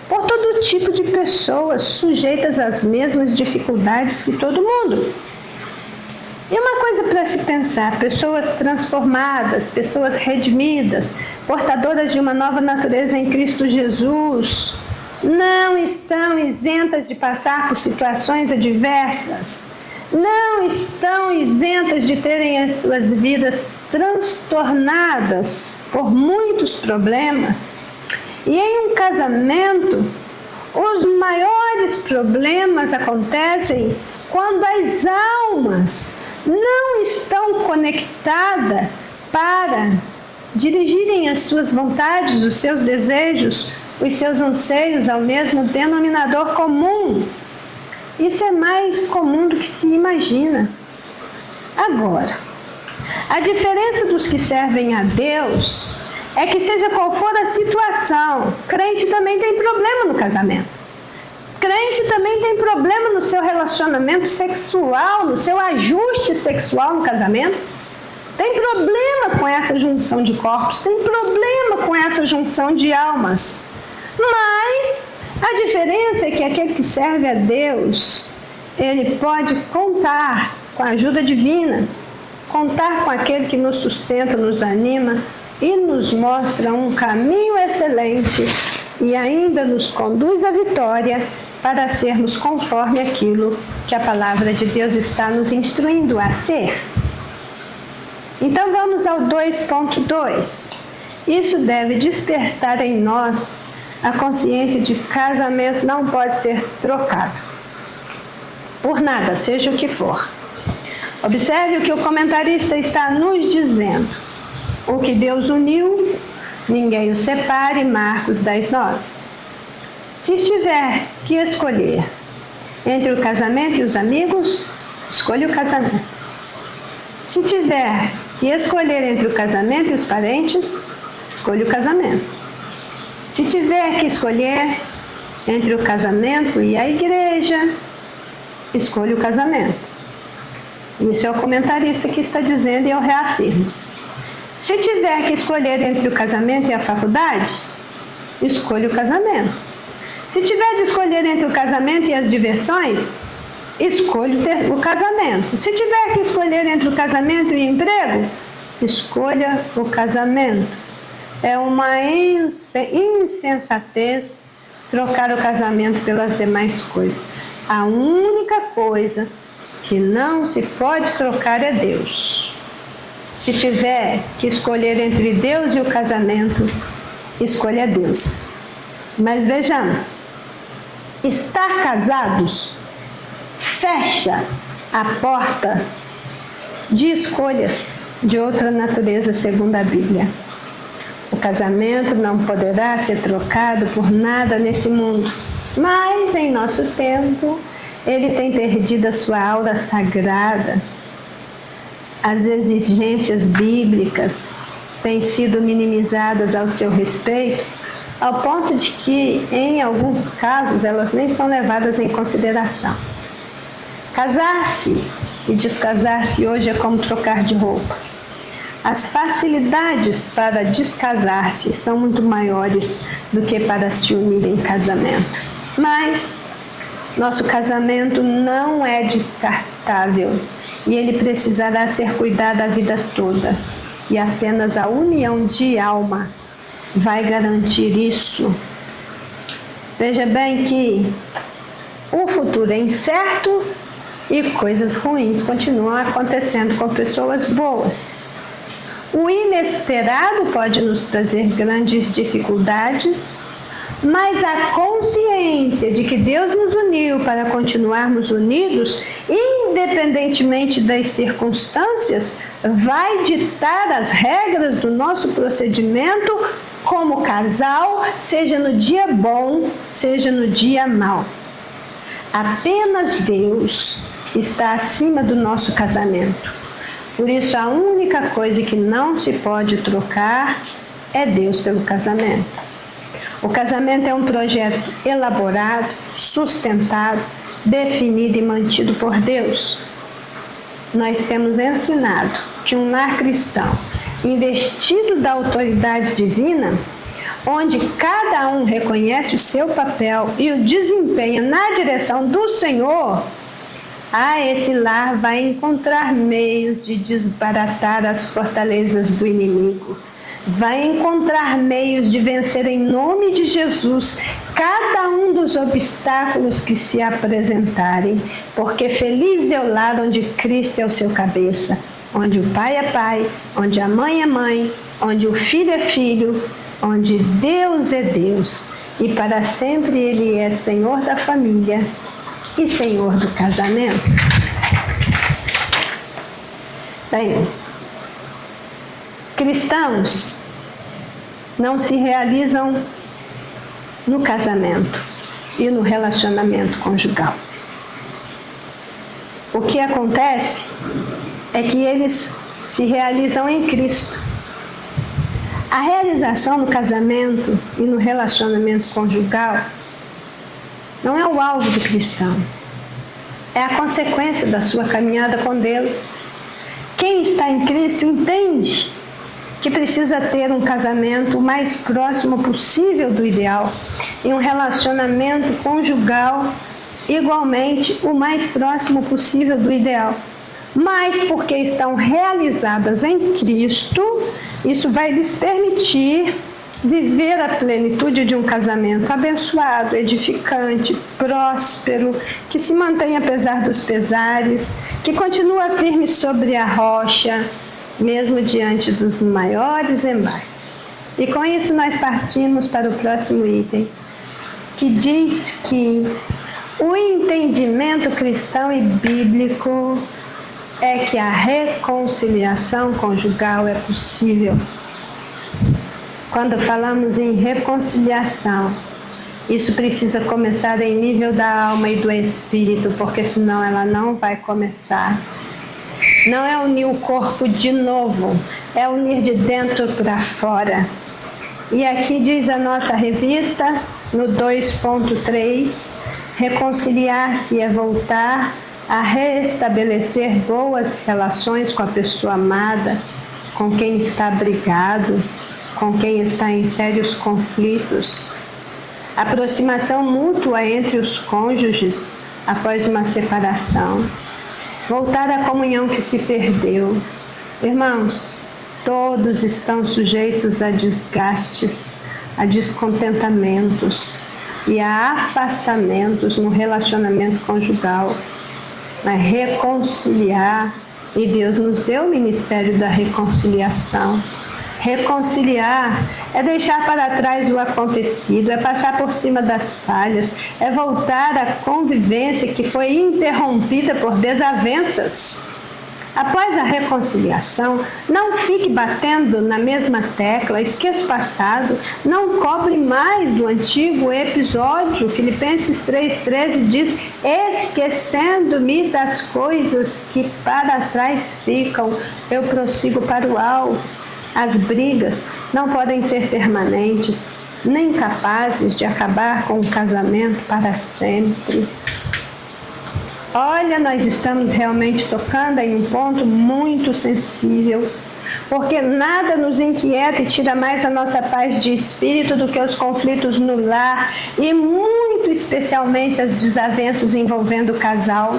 [SPEAKER 1] por todo tipo de pessoas sujeitas às mesmas dificuldades que todo mundo. E uma coisa para se pensar: pessoas transformadas, pessoas redimidas, portadoras de uma nova natureza em Cristo Jesus, não estão isentas de passar por situações adversas, não estão isentas de terem as suas vidas transtornadas por muitos problemas. E em um casamento, os maiores problemas acontecem quando as almas não estão conectadas para dirigirem as suas vontades, os seus desejos, os seus anseios ao mesmo denominador comum. Isso é mais comum do que se imagina. Agora, a diferença dos que servem a Deus é que, seja qual for a situação, crente também tem problema no casamento. Crente também tem problema no seu relacionamento sexual, no seu ajuste sexual no casamento. Tem problema com essa junção de corpos, tem problema com essa junção de almas. Mas a diferença é que aquele que serve a Deus, ele pode contar com a ajuda divina, contar com aquele que nos sustenta, nos anima e nos mostra um caminho excelente e ainda nos conduz à vitória para sermos conforme aquilo que a palavra de Deus está nos instruindo a ser. Então vamos ao 2.2. Isso deve despertar em nós a consciência de que casamento não pode ser trocado por nada, seja o que for. Observe o que o comentarista está nos dizendo. O que Deus uniu, ninguém o separe, Marcos 10:9. Se estiver que escolher entre o casamento e os amigos, escolha o casamento. Se tiver que escolher entre o casamento e os parentes, escolha o casamento. Se tiver que escolher entre o casamento e a igreja, escolha o casamento. Isso é o comentarista que está dizendo e eu reafirmo. Se tiver que escolher entre o casamento e a faculdade, escolha o casamento. Se tiver de escolher entre o casamento e as diversões, escolha o casamento. Se tiver que escolher entre o casamento e o emprego, escolha o casamento. É uma insensatez trocar o casamento pelas demais coisas. A única coisa que não se pode trocar é Deus. Se tiver que escolher entre Deus e o casamento, escolha Deus. Mas vejamos, estar casados fecha a porta de escolhas de outra natureza, segundo a Bíblia. O casamento não poderá ser trocado por nada nesse mundo, mas em nosso tempo ele tem perdido a sua aura sagrada. As exigências bíblicas têm sido minimizadas ao seu respeito, ao ponto de que, em alguns casos, elas nem são levadas em consideração. Casar-se e descasar-se hoje é como trocar de roupa. As facilidades para descasar-se são muito maiores do que para se unir em casamento. Mas nosso casamento não é descartável e ele precisará ser cuidado a vida toda. E apenas a união de alma vai garantir isso. Veja bem que o futuro é incerto e coisas ruins continuam acontecendo com pessoas boas. O inesperado pode nos trazer grandes dificuldades, mas a consciência de que Deus nos uniu para continuarmos unidos, independentemente das circunstâncias, vai ditar as regras do nosso procedimento como casal, seja no dia bom, seja no dia mau. Apenas Deus está acima do nosso casamento. Por isso, a única coisa que não se pode trocar é Deus pelo casamento. O casamento é um projeto elaborado, sustentado, definido e mantido por Deus. Nós temos ensinado que um lar cristão, investido da autoridade divina, onde cada um reconhece o seu papel e o desempenha na direção do Senhor, esse lar vai encontrar meios de desbaratar as fortalezas do inimigo. Vai encontrar meios de vencer em nome de Jesus cada um dos obstáculos que se apresentarem, porque feliz é o lar onde Cristo é o seu cabeça, onde o pai é pai, onde a mãe é mãe, onde o filho é filho, onde Deus é Deus e para sempre Ele é Senhor da família e Senhor do casamento. Bem, cristãos não se realizam no casamento e no relacionamento conjugal. O que acontece é que eles se realizam em Cristo. A realização no casamento e no relacionamento conjugal não é o alvo do cristão, é a consequência da sua caminhada com Deus. Quem está em Cristo entende que precisa ter um casamento o mais próximo possível do ideal e um relacionamento conjugal igualmente o mais próximo possível do ideal. Mas porque estão realizadas em Cristo, isso vai lhes permitir viver a plenitude de um casamento abençoado, edificante, próspero, que se mantém apesar dos pesares, que continua firme sobre a rocha, mesmo diante dos maiores embates. E com isso nós partimos para o próximo item, que diz que o entendimento cristão e bíblico é que a reconciliação conjugal é possível. Quando falamos em reconciliação, isso precisa começar em nível da alma e do espírito, porque senão ela não vai começar. Não é unir o corpo de novo, é unir de dentro para fora. E aqui diz a nossa revista, no 2.3, reconciliar-se é voltar a restabelecer boas relações com a pessoa amada, com quem está brigado, com quem está em sérios conflitos. Aproximação mútua entre os cônjuges após uma separação. Voltar à comunhão que se perdeu. Irmãos, todos estão sujeitos a desgastes, a descontentamentos e a afastamentos no relacionamento conjugal. Mas reconciliar, e Deus nos deu o ministério da reconciliação. Reconciliar é deixar para trás o acontecido, é passar por cima das falhas, é voltar à convivência que foi interrompida por desavenças. Após a reconciliação, não fique batendo na mesma tecla, esqueça o passado, não cobre mais do antigo episódio. Filipenses 3,13 diz: esquecendo-me das coisas que para trás ficam, eu prossigo para o alvo. As brigas não podem ser permanentes, nem capazes de acabar com o casamento para sempre. Olha, nós estamos realmente tocando em um ponto muito sensível, porque nada nos inquieta e tira mais a nossa paz de espírito do que os conflitos no lar e muito especialmente as desavenças envolvendo o casal.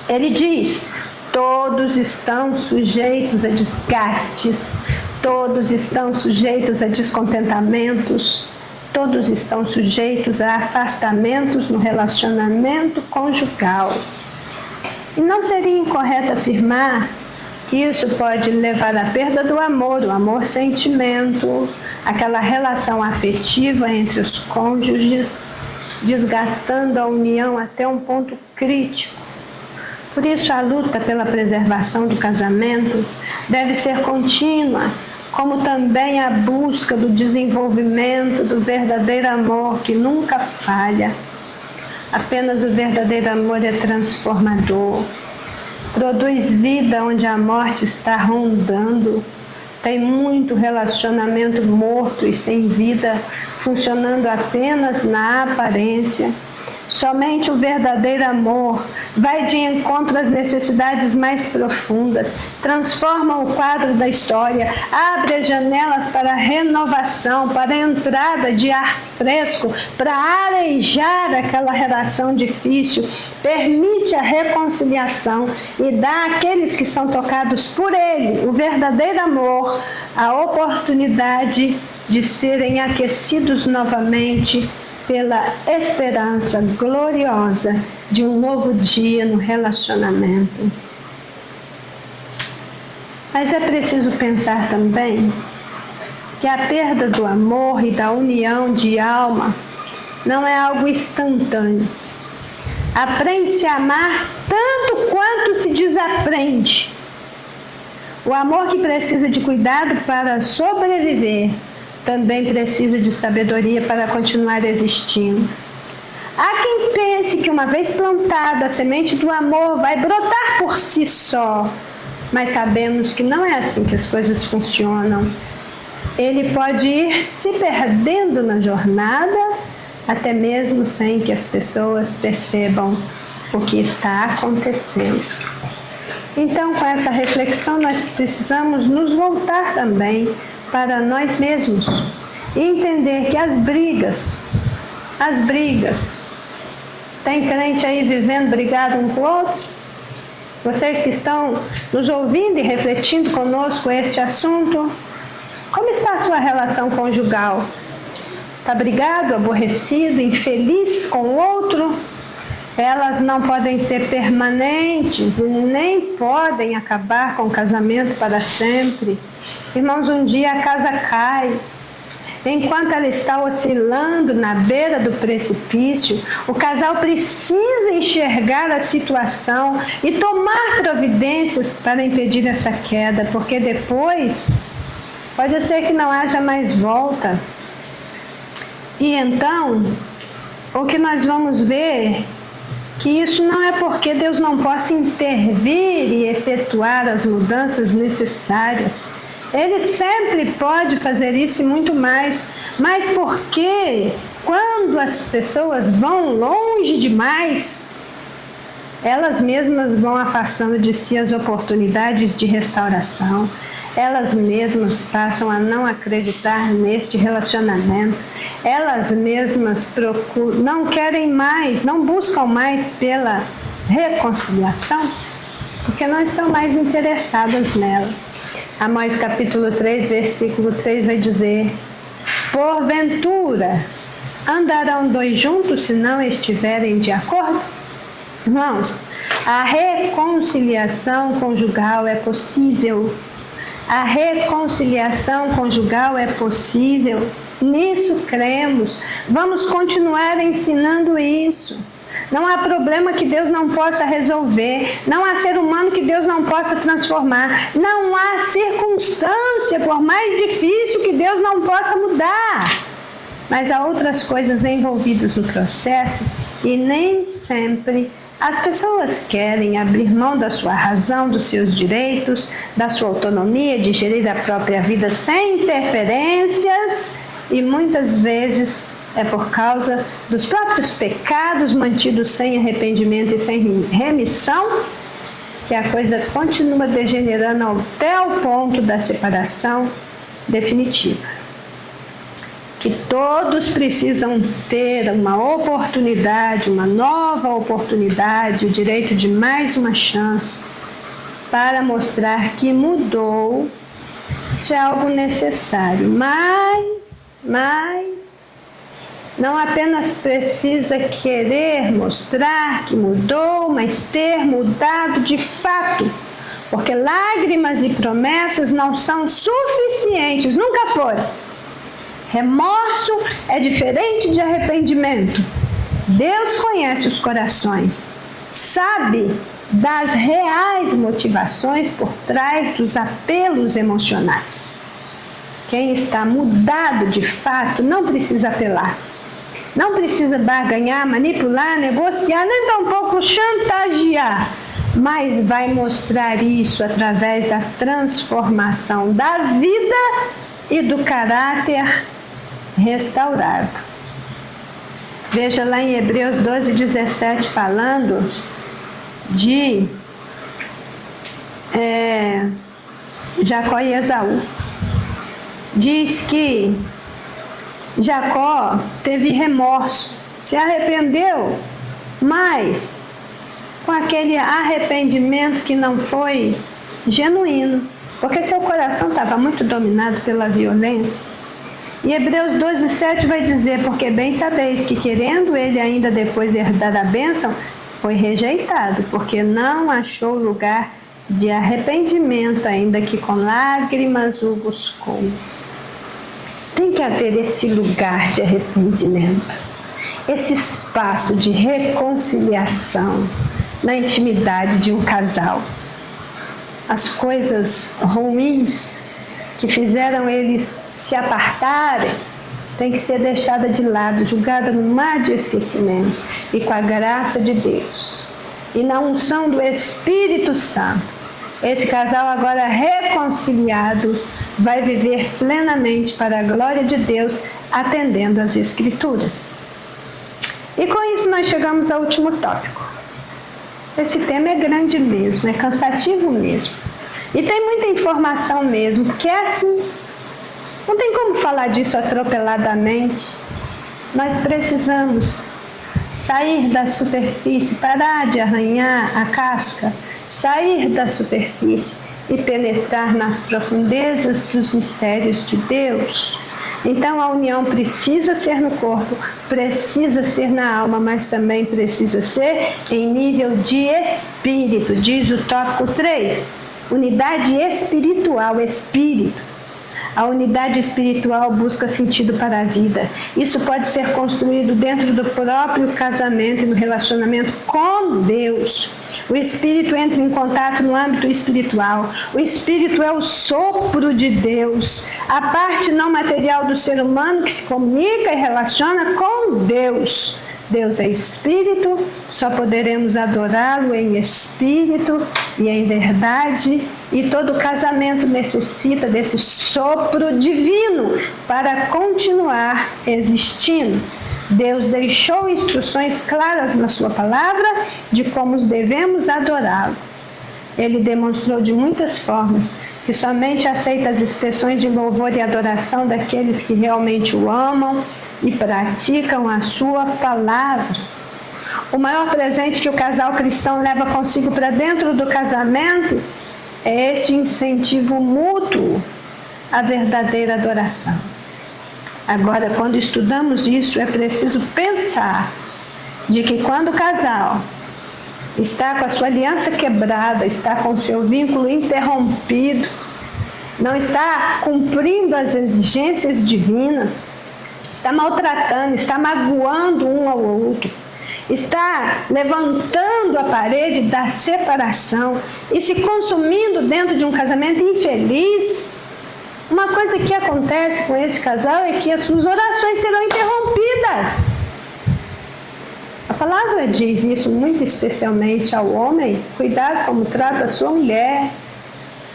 [SPEAKER 1] Ele diz: todos estão sujeitos a desgastes, todos estão sujeitos a descontentamentos, todos estão sujeitos a afastamentos no relacionamento conjugal. E não seria incorreto afirmar que isso pode levar à perda do amor, o amor-sentimento, aquela relação afetiva entre os cônjuges, desgastando a união até um ponto crítico. Por isso, a luta pela preservação do casamento deve ser contínua, como também a busca do desenvolvimento do verdadeiro amor que nunca falha. Apenas o verdadeiro amor é transformador, produz vida onde a morte está rondando. Tem muito relacionamento morto e sem vida funcionando apenas na aparência. Somente o verdadeiro amor vai de encontro às necessidades mais profundas, transforma o quadro da história, abre as janelas para a renovação, para a entrada de ar fresco, para arejar aquela relação difícil, permite a reconciliação e dá àqueles que são tocados por ele, o verdadeiro amor, a oportunidade de serem aquecidos novamente pela esperança gloriosa de um novo dia no relacionamento. Mas é preciso pensar também que a perda do amor e da união de alma não é algo instantâneo. Aprende-se a amar tanto quanto se desaprende. O amor que precisa de cuidado para sobreviver também precisa de sabedoria para continuar existindo. Há quem pense que uma vez plantada a semente do amor vai brotar por si só, mas sabemos que não é assim que as coisas funcionam. Ele pode ir se perdendo na jornada, até mesmo sem que as pessoas percebam o que está acontecendo. Então, com essa reflexão, nós precisamos nos voltar também para nós mesmos e entender que as brigas, tem crente aí vivendo brigado um com o outro? Vocês que estão nos ouvindo e refletindo conosco este assunto, como está a sua relação conjugal? Está brigado, aborrecido, infeliz com o outro? Elas não podem ser permanentes e nem podem acabar com o casamento para sempre. Irmãos, um dia a casa cai. Enquanto ela está oscilando na beira do precipício, o casal precisa enxergar a situação e tomar providências para impedir essa queda, porque depois pode ser que não haja mais volta. E então, o que nós vamos ver que isso não é porque Deus não possa intervir e efetuar as mudanças necessárias. Ele sempre pode fazer isso e muito mais, mas porque quando as pessoas vão longe demais, elas mesmas vão afastando de si as oportunidades de restauração, elas mesmas passam a não acreditar neste relacionamento, elas mesmas não querem mais, não buscam mais pela reconciliação, porque não estão mais interessadas nela. Amós capítulo 3, versículo 3 vai dizer: porventura andarão dois juntos se não estiverem de acordo? Irmãos, a reconciliação conjugal é possível. A reconciliação conjugal é possível. Nisso cremos. Vamos continuar ensinando isso. Não há problema que Deus não possa resolver. Não há ser humano que Deus não possa transformar. Não há circunstância, por mais difícil, que Deus não possa mudar. Mas há outras coisas envolvidas no processo e nem sempre as pessoas querem abrir mão da sua razão, dos seus direitos, da sua autonomia de gerir a própria vida sem interferências, e muitas vezes é por causa dos próprios pecados mantidos sem arrependimento e sem remissão que a coisa continua degenerando até o ponto da separação definitiva. Que todos precisam ter uma oportunidade, uma nova oportunidade, o direito de mais uma chance para mostrar que mudou. Isso é algo necessário, mas não apenas precisa querer mostrar que mudou, mas ter mudado de fato, porque lágrimas e promessas não são suficientes, nunca foram. Remorso é diferente de arrependimento. Deus conhece os corações, sabe das reais motivações por trás dos apelos emocionais. Quem está mudado de fato não precisa apelar, não precisa barganhar, manipular, negociar, nem tampouco chantagear, mas vai mostrar isso através da transformação da vida e do caráter restaurado. Veja lá em Hebreus 12:17 falando de Jacó e Esaú. Diz que Jacó teve remorso, se arrependeu, mas com aquele arrependimento que não foi genuíno, porque seu coração estava muito dominado pela violência. E Hebreus 12:7 vai dizer: porque bem sabeis que, querendo ele ainda depois herdar a bênção, foi rejeitado, porque não achou lugar de arrependimento, ainda que com lágrimas o buscou. Tem que haver esse lugar de arrependimento, esse espaço de reconciliação na intimidade de um casal. As coisas ruins que fizeram eles se apartarem tem que ser deixada de lado, julgada no mar de esquecimento, e com a graça de Deus e na unção do Espírito Santo, esse casal agora reconciliado vai viver plenamente para a glória de Deus, atendendo às Escrituras. E com isso nós chegamos ao último tópico. Esse tema é grande mesmo, é cansativo mesmo. E tem muita informação mesmo, porque é assim. Não tem como falar disso atropeladamente. Nós precisamos sair da superfície, parar de arranhar a casca, sair da superfície e penetrar nas profundezas dos mistérios de Deus. Então a união precisa ser no corpo, precisa ser na alma, mas também precisa ser em nível de espírito. Diz o tópico 3, unidade espiritual, espírito. A unidade espiritual busca sentido para a vida. Isso pode ser construído dentro do próprio casamento e no relacionamento com Deus. O Espírito entra em contato no âmbito espiritual. O Espírito é o sopro de Deus, a parte não material do ser humano que se comunica e relaciona com Deus. Deus é Espírito, só poderemos adorá-lo em Espírito e em verdade, e todo casamento necessita desse sopro divino para continuar existindo. Deus deixou instruções claras na sua palavra de como devemos adorá-lo. Ele demonstrou de muitas formas que somente aceita as expressões de louvor e adoração daqueles que realmente o amam e praticam a sua palavra. O maior presente que o casal cristão leva consigo para dentro do casamento é este incentivo mútuo à verdadeira adoração. Agora, quando estudamos isso, é preciso pensar de que quando o casal está com a sua aliança quebrada, está com o seu vínculo interrompido, não está cumprindo as exigências divinas, está maltratando, está magoando um ao outro, está levantando a parede da separação e se consumindo dentro de um casamento infeliz, uma coisa que acontece com esse casal é que as suas orações serão interrompidas. A palavra diz isso muito especialmente ao homem: cuidado como trata a sua mulher,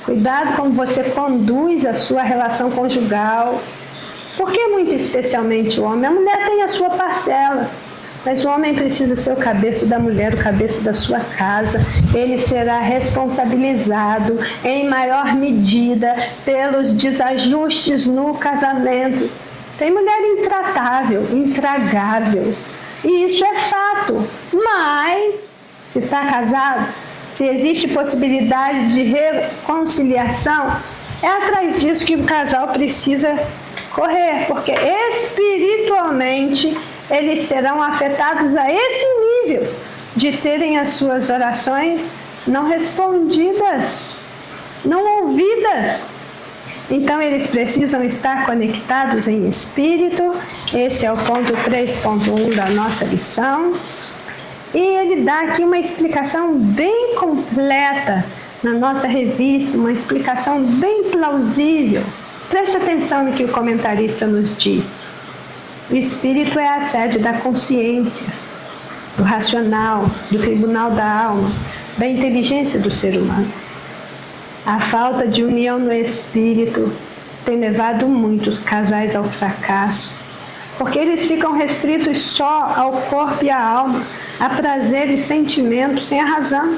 [SPEAKER 1] cuidado como você conduz a sua relação conjugal. Por que muito especialmente o homem? A mulher tem a sua parcela, mas o homem precisa ser o cabeça da mulher, o cabeça da sua casa. Ele será responsabilizado em maior medida pelos desajustes no casamento. Tem mulher intratável, intragável, e isso é fato. Mas, se está casado, se existe possibilidade de reconciliação, é atrás disso que o casal precisa correr, porque espiritualmente eles serão afetados a esse nível de terem as suas orações não respondidas, não ouvidas. Então eles precisam estar conectados em espírito. Esse é o ponto 3.1 da nossa lição. E ele dá aqui uma explicação bem completa na nossa revista, uma explicação bem plausível. Preste atenção no que o comentarista nos diz. O espírito é a sede da consciência, do racional, do tribunal da alma, da inteligência do ser humano. A falta de união no espírito tem levado muitos casais ao fracasso porque eles ficam restritos só ao corpo e à alma, a prazer e sentimentos sem a razão.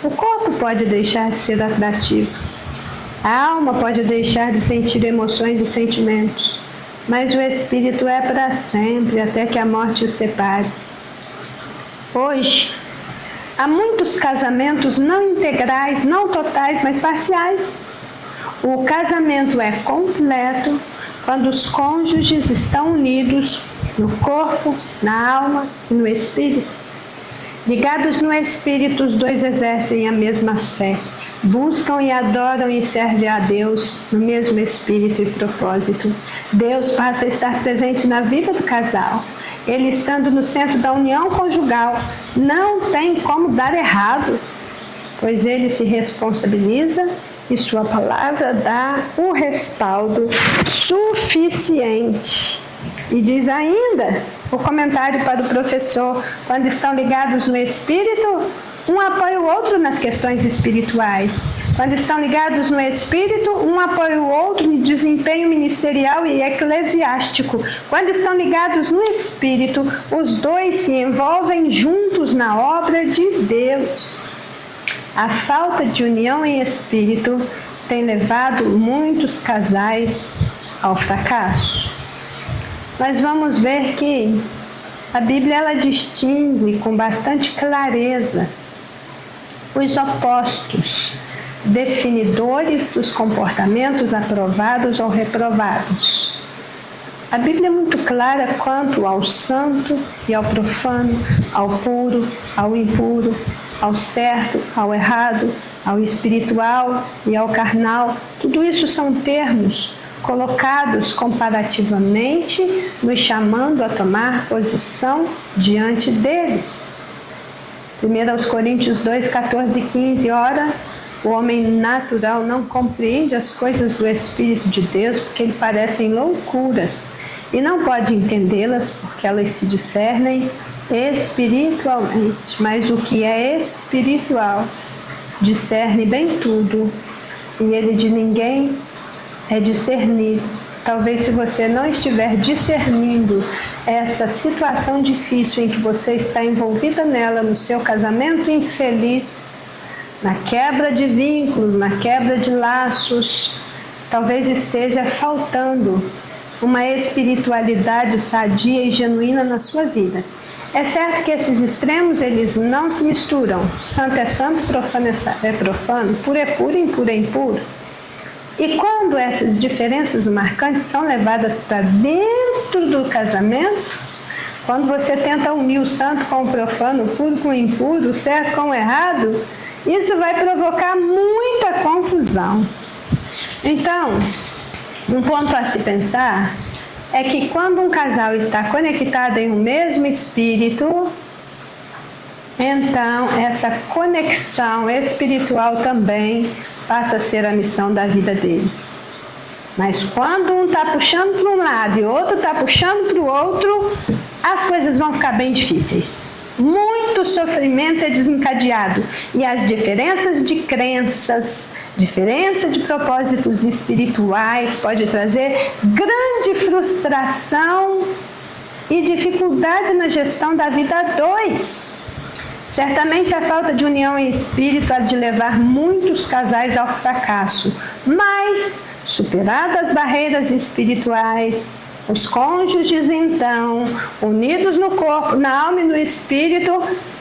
[SPEAKER 1] O corpo pode deixar de ser atrativo, a alma pode deixar de sentir emoções e sentimentos, mas o espírito é para sempre, até que a morte o separe. Hoje, há muitos casamentos não integrais, não totais, mas parciais. O casamento é completo quando os cônjuges estão unidos no corpo, na alma e no espírito. Ligados no espírito, os dois exercem a mesma fé, buscam e adoram e servem a Deus no mesmo espírito e propósito. Deus passa a estar presente na vida do casal. Ele estando no centro da união conjugal, não tem como dar errado, pois ele se responsabiliza e sua palavra dá o respaldo suficiente. E diz ainda o comentário para o professor: quando estão ligados no espírito, um apoia o outro nas questões espirituais. Quando estão ligados no espírito, um apoia o outro no desempenho ministerial e eclesiástico. Quando estão ligados no espírito, os dois se envolvem juntos na obra de Deus. A falta de união em espírito tem levado muitos casais ao fracasso. Mas vamos ver que a Bíblia ela distingue com bastante clareza os opostos, definidores dos comportamentos aprovados ou reprovados. A Bíblia é muito clara quanto ao santo e ao profano, ao puro, ao impuro, ao certo, ao errado, ao espiritual e ao carnal. Tudo isso são termos colocados comparativamente, nos chamando a tomar posição diante deles. 1 Coríntios 2, 14 e 15, ora, o homem natural não compreende as coisas do Espírito de Deus, porque lhe parecem loucuras, e não pode entendê-las, porque elas se discernem espiritualmente. Mas o que é espiritual discerne bem tudo, e ele de ninguém é discernido. Talvez se você não estiver discernindo essa situação difícil em que você está envolvida nela, no seu casamento infeliz, na quebra de vínculos, na quebra de laços, talvez esteja faltando uma espiritualidade sadia e genuína na sua vida. É certo que esses extremos, eles não se misturam. Santo é santo, profano é profano, puro é puro, impuro é impuro. E quando essas diferenças marcantes são levadas para dentro do casamento, quando você tenta unir o santo com o profano, o puro com o impuro, o certo com o errado, isso vai provocar muita confusão. Então, um ponto a se pensar é que quando um casal está conectado em um mesmo espírito, então essa conexão espiritual também passa a ser a missão da vida deles. Mas quando um está puxando para um lado e o outro está puxando para o outro, as coisas vão ficar bem difíceis. Muito sofrimento é desencadeado e as diferenças de crenças, diferença de propósitos espirituais pode trazer grande frustração e dificuldade na gestão da vida a dois. Certamente a falta de união em espírito há de levar muitos casais ao fracasso, mas, superadas as barreiras espirituais, os cônjuges, então, unidos no corpo, na alma e no espírito,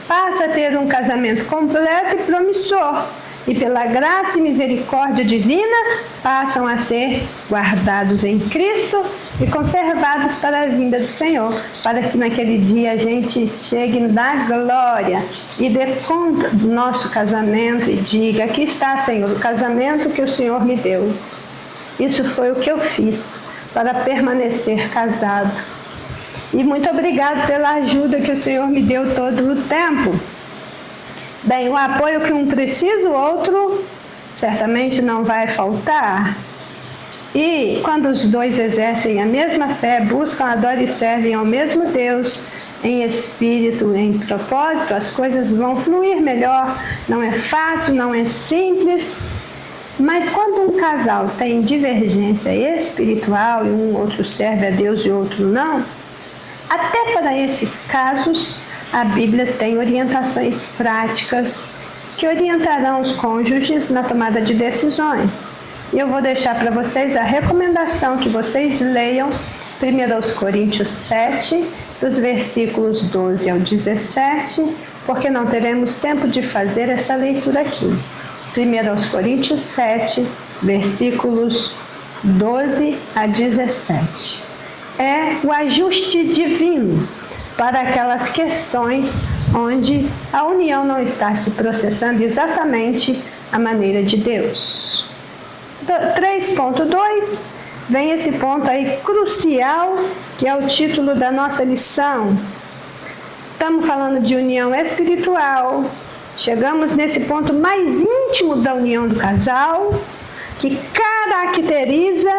[SPEAKER 1] passam a ter um casamento completo e promissor, e pela graça e misericórdia divina, passam a ser guardados em Cristo e conservados para a vinda do Senhor, para que naquele dia a gente chegue na glória e dê conta do nosso casamento e diga: aqui está, Senhor, o casamento que o Senhor me deu. Isso foi o que eu fiz para permanecer casado. E muito obrigado pela ajuda que o Senhor me deu todo o tempo. Bem, o apoio que um precisa, o outro certamente não vai faltar. E quando os dois exercem a mesma fé, buscam, adoram e servem ao mesmo Deus, em espírito, em propósito, as coisas vão fluir melhor. Não é fácil, não é simples, Mas quando um casal tem divergência espiritual e um outro serve a Deus e outro não, até para esses casos a Bíblia tem orientações práticas que orientarão os cônjuges na tomada de decisões. E eu vou deixar para vocês a recomendação que vocês leiam 1 Coríntios 7, dos versículos 12 ao 17, porque não teremos tempo de fazer essa leitura aqui. 1 Coríntios 7, versículos 12 a 17. É o ajuste divino para aquelas questões onde a união não está se processando exatamente à maneira de Deus. 3.2 vem esse ponto aí crucial, que é o título da nossa lição. Estamos falando de união espiritual, chegamos nesse ponto mais íntimo da união do casal, que caracteriza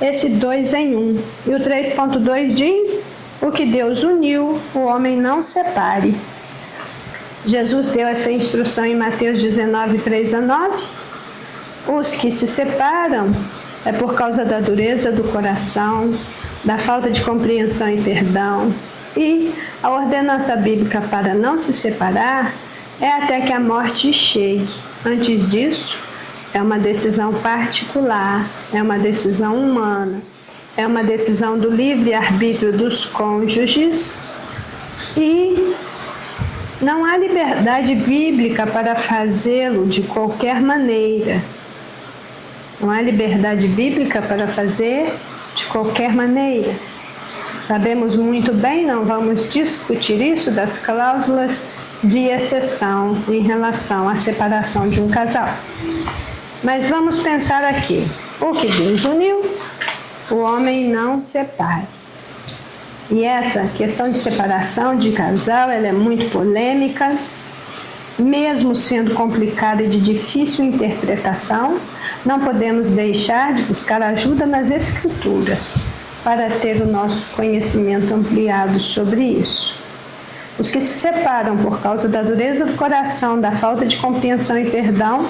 [SPEAKER 1] esse 2 em 1. E o 3.2 diz: o que Deus uniu, o homem não separe. Jesus deu essa instrução em Mateus 19, 3 a 9. Os que se separam é por causa da dureza do coração, da falta de compreensão e perdão. E a ordenança bíblica para não se separar é até que a morte chegue. Antes disso, é uma decisão particular, é uma decisão humana, é uma decisão do livre-arbítrio dos cônjuges e não há liberdade bíblica para fazê-lo de qualquer maneira. Não há liberdade bíblica para fazer de qualquer maneira. Sabemos muito bem, não vamos discutir isso, das cláusulas de exceção em relação à separação de um casal. Mas vamos pensar aqui. O que Deus uniu, o homem não separe. E essa questão de separação de casal, ela é muito polêmica, mesmo sendo complicada e de difícil interpretação, não podemos deixar de buscar ajuda nas Escrituras para ter o nosso conhecimento ampliado sobre isso. Os que se separam por causa da dureza do coração, da falta de compreensão e perdão,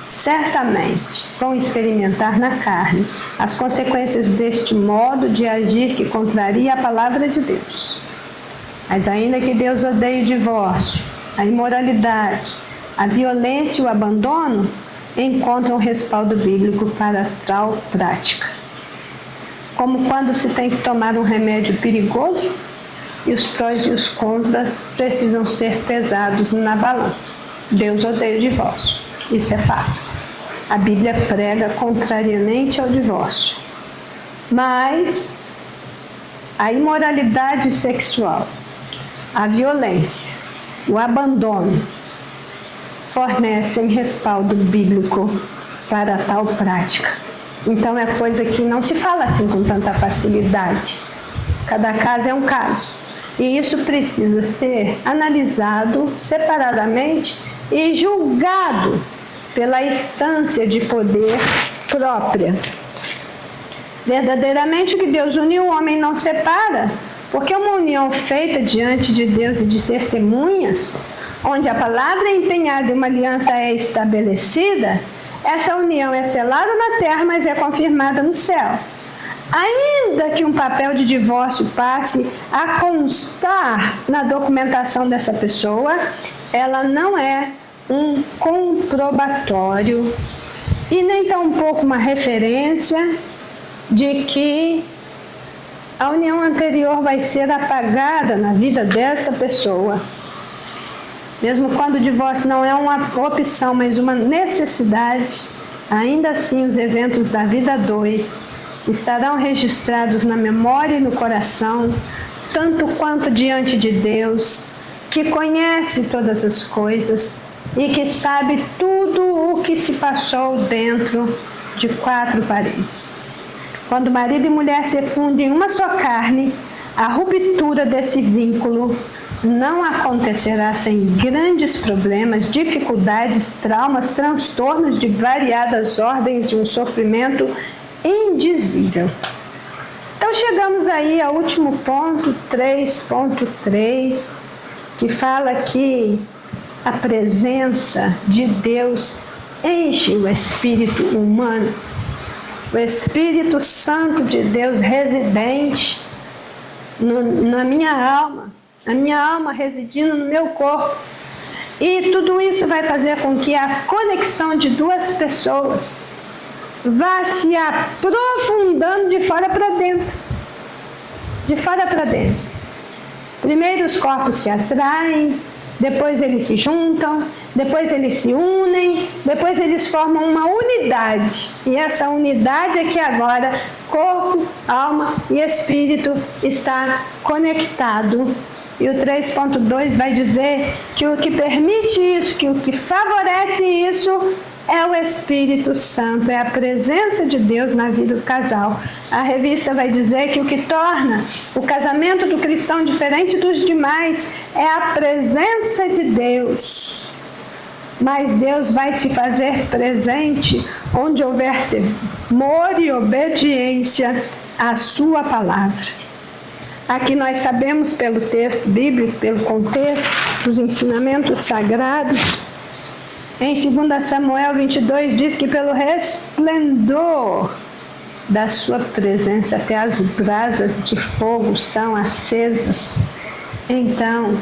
[SPEAKER 1] certamente vão experimentar na carne as consequências deste modo de agir que contraria a palavra de Deus. Mas ainda que Deus odeie o divórcio, a imoralidade, a violência e o abandono, encontram respaldo bíblico para tal prática. Como quando se tem que tomar um remédio perigoso e os prós e os contras precisam ser pesados na balança. Deus odeia o divórcio, isso é fato. A Bíblia prega contrariamente ao divórcio. Mas a imoralidade sexual, a violência, o abandono fornecem respaldo bíblico para tal prática. Então é coisa que não se fala assim com tanta facilidade. Cada caso é um caso. E isso precisa ser analisado separadamente e julgado pela instância de poder própria. Verdadeiramente o que Deus uniu, o homem não separa, porque uma união feita diante de Deus e de testemunhas, onde a palavra é empenhada e uma aliança é estabelecida, essa união é selada na terra, mas é confirmada no céu. Ainda que um papel de divórcio passe a constar na documentação dessa pessoa, ela não é um comprobatório e nem tampouco uma referência de que a união anterior vai ser apagada na vida desta pessoa. Mesmo quando o divórcio não é uma opção, mas uma necessidade, ainda assim os eventos da vida a dois estarão registrados na memória e no coração, tanto quanto diante de Deus, que conhece todas as coisas e que sabe tudo o que se passou dentro de quatro paredes. Quando marido e mulher se fundem em uma só carne, a ruptura desse vínculo não acontecerá sem grandes problemas, dificuldades, traumas, transtornos de variadas ordens e um sofrimento indizível. Então chegamos aí ao último ponto, 3.3, que fala que a presença de Deus enche o espírito humano, o Espírito Santo de Deus residente na minha alma, a minha alma residindo no meu corpo. E tudo isso vai fazer com que a conexão de duas pessoas vá se aprofundando de fora para dentro. De fora para dentro. Primeiro os corpos se atraem, depois eles se juntam, depois eles se unem, depois eles formam uma unidade. E essa unidade é que agora corpo, alma e espírito está conectado. E o 3.2 vai dizer que o que permite isso, que o que favorece isso é o Espírito Santo, é a presença de Deus na vida do casal. A revista vai dizer que o que torna o casamento do cristão diferente dos demais é a presença de Deus. Mas Deus vai se fazer presente onde houver temor e obediência à sua palavra. Aqui nós sabemos pelo texto bíblico, pelo contexto dos ensinamentos sagrados, em 2 Samuel 22 diz que pelo resplendor da sua presença até as brasas de fogo são acesas. Então,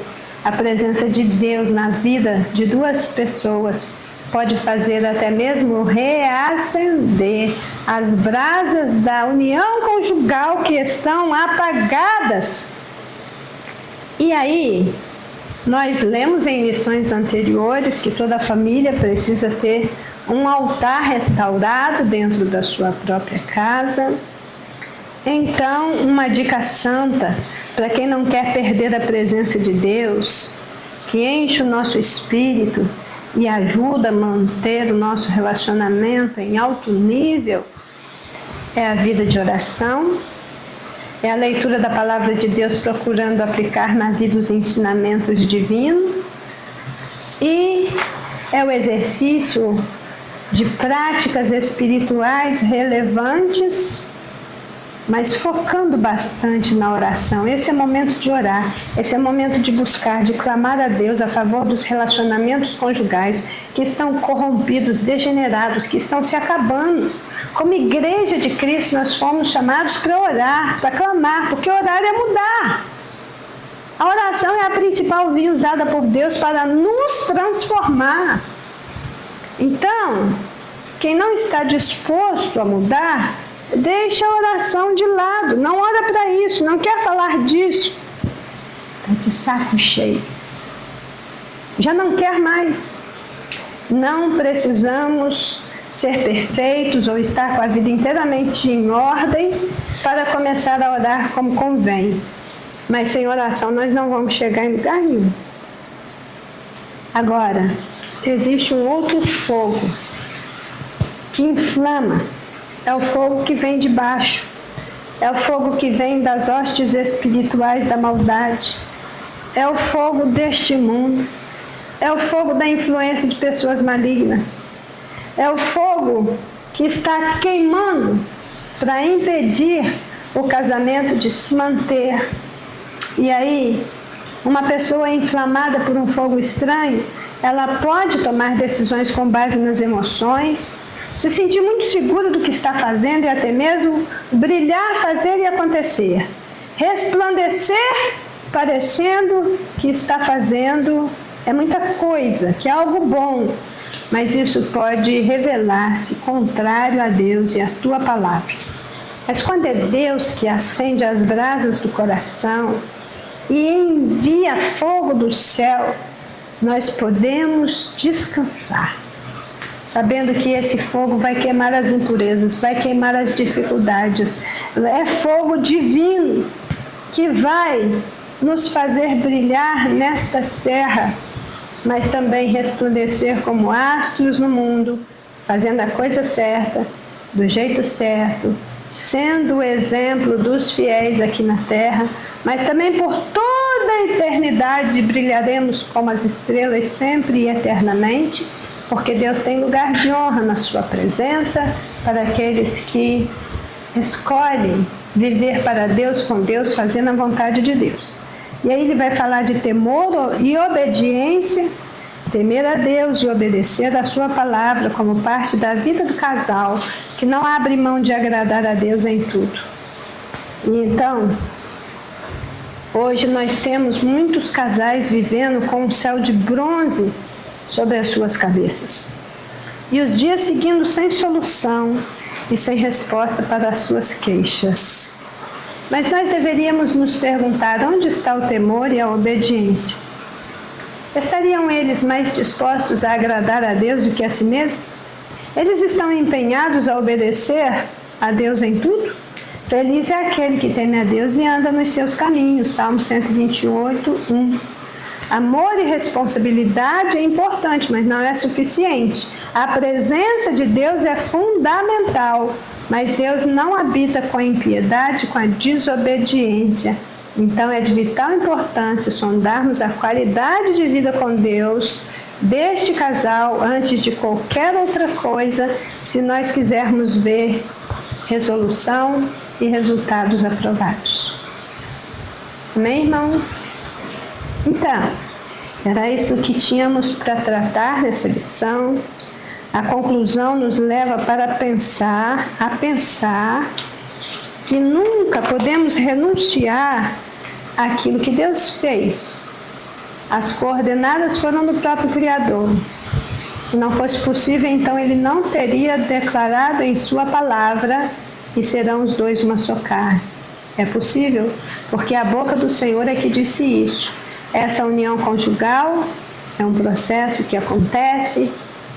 [SPEAKER 1] a presença de Deus na vida de duas pessoas pode fazer até mesmo reacender as brasas da união conjugal que estão apagadas. E aí, nós lemos em lições anteriores que toda família precisa ter um altar restaurado dentro da sua própria casa. Então, uma dica santa para quem não quer perder a presença de Deus, que enche o nosso espírito e ajuda a manter o nosso relacionamento em alto nível, é a vida de oração, é a leitura da palavra de Deus procurando aplicar na vida os ensinamentos divinos e é o exercício de práticas espirituais relevantes, mas focando bastante na oração. Esse é o momento de orar, esse é o momento de buscar, de clamar a Deus a favor dos relacionamentos conjugais que estão corrompidos, degenerados, que estão se acabando. Como igreja de Cristo, nós fomos chamados para orar, para clamar, porque orar é mudar. A oração é a principal via usada por Deus para nos transformar. Então, quem não está disposto a mudar, deixa a oração de lado, não ora para isso, não quer falar disso. Está de saco cheio. Já não quer mais. Não precisamos ser perfeitos ou estar com a vida inteiramente em ordem para começar a orar como convém. Mas sem oração nós não vamos chegar em lugar nenhum. Agora, existe um outro fogo que inflama. É o fogo que vem de baixo. É o fogo que vem das hostes espirituais da maldade. É o fogo deste mundo. É o fogo da influência de pessoas malignas. É o fogo que está queimando para impedir o casamento de se manter. E aí, uma pessoa inflamada por um fogo estranho, ela pode tomar decisões com base nas emoções, se sentir muito segura do que está fazendo e até mesmo brilhar, fazer e acontecer. Resplandecer parecendo que está fazendo é muita coisa, que é algo bom, mas isso pode revelar-se contrário a Deus e à tua palavra. Mas quando é Deus que acende as brasas do coração e envia fogo do céu, nós podemos descansar, sabendo que esse fogo vai queimar as impurezas, vai queimar as dificuldades. É fogo divino que vai nos fazer brilhar nesta terra, mas também resplandecer como astros no mundo, fazendo a coisa certa, do jeito certo, sendo o exemplo dos fiéis aqui na terra, mas também por toda a eternidade brilharemos como as estrelas sempre e eternamente, porque Deus tem lugar de honra na sua presença para aqueles que escolhem viver para Deus, com Deus, fazendo a vontade de Deus. E aí ele vai falar de temor e obediência temer a Deus e obedecer a sua palavra como parte da vida do casal, que não abre mão de agradar a Deus em tudo. E então, hoje nós temos muitos casais vivendo com um céu de bronze sobre as suas cabeças. E os dias seguindo sem solução e sem resposta para as suas queixas. Mas nós deveríamos nos perguntar onde está o temor e a obediência. Estariam eles mais dispostos a agradar a Deus do que a si mesmo? Eles estão empenhados a obedecer a Deus em tudo? Feliz é aquele que teme a Deus e anda nos seus caminhos. Salmo 128, 1. Amor e responsabilidade é importante, mas não é suficiente. A presença de Deus é fundamental, mas Deus não habita com a impiedade, com a desobediência. Então é de vital importância sondarmos a qualidade de vida com Deus deste casal antes de qualquer outra coisa, se nós quisermos ver resolução e resultados aprovados. Amém, irmãos? Então, era isso que tínhamos para tratar nessa lição. A conclusão nos leva para pensar que nunca podemos renunciar àquilo que Deus fez. As coordenadas foram do próprio Criador. Se não fosse possível, então Ele não teria declarado em sua palavra e serão os dois uma só carne. É possível, porque a boca do Senhor é que disse isso. Essa união conjugal é um processo que acontece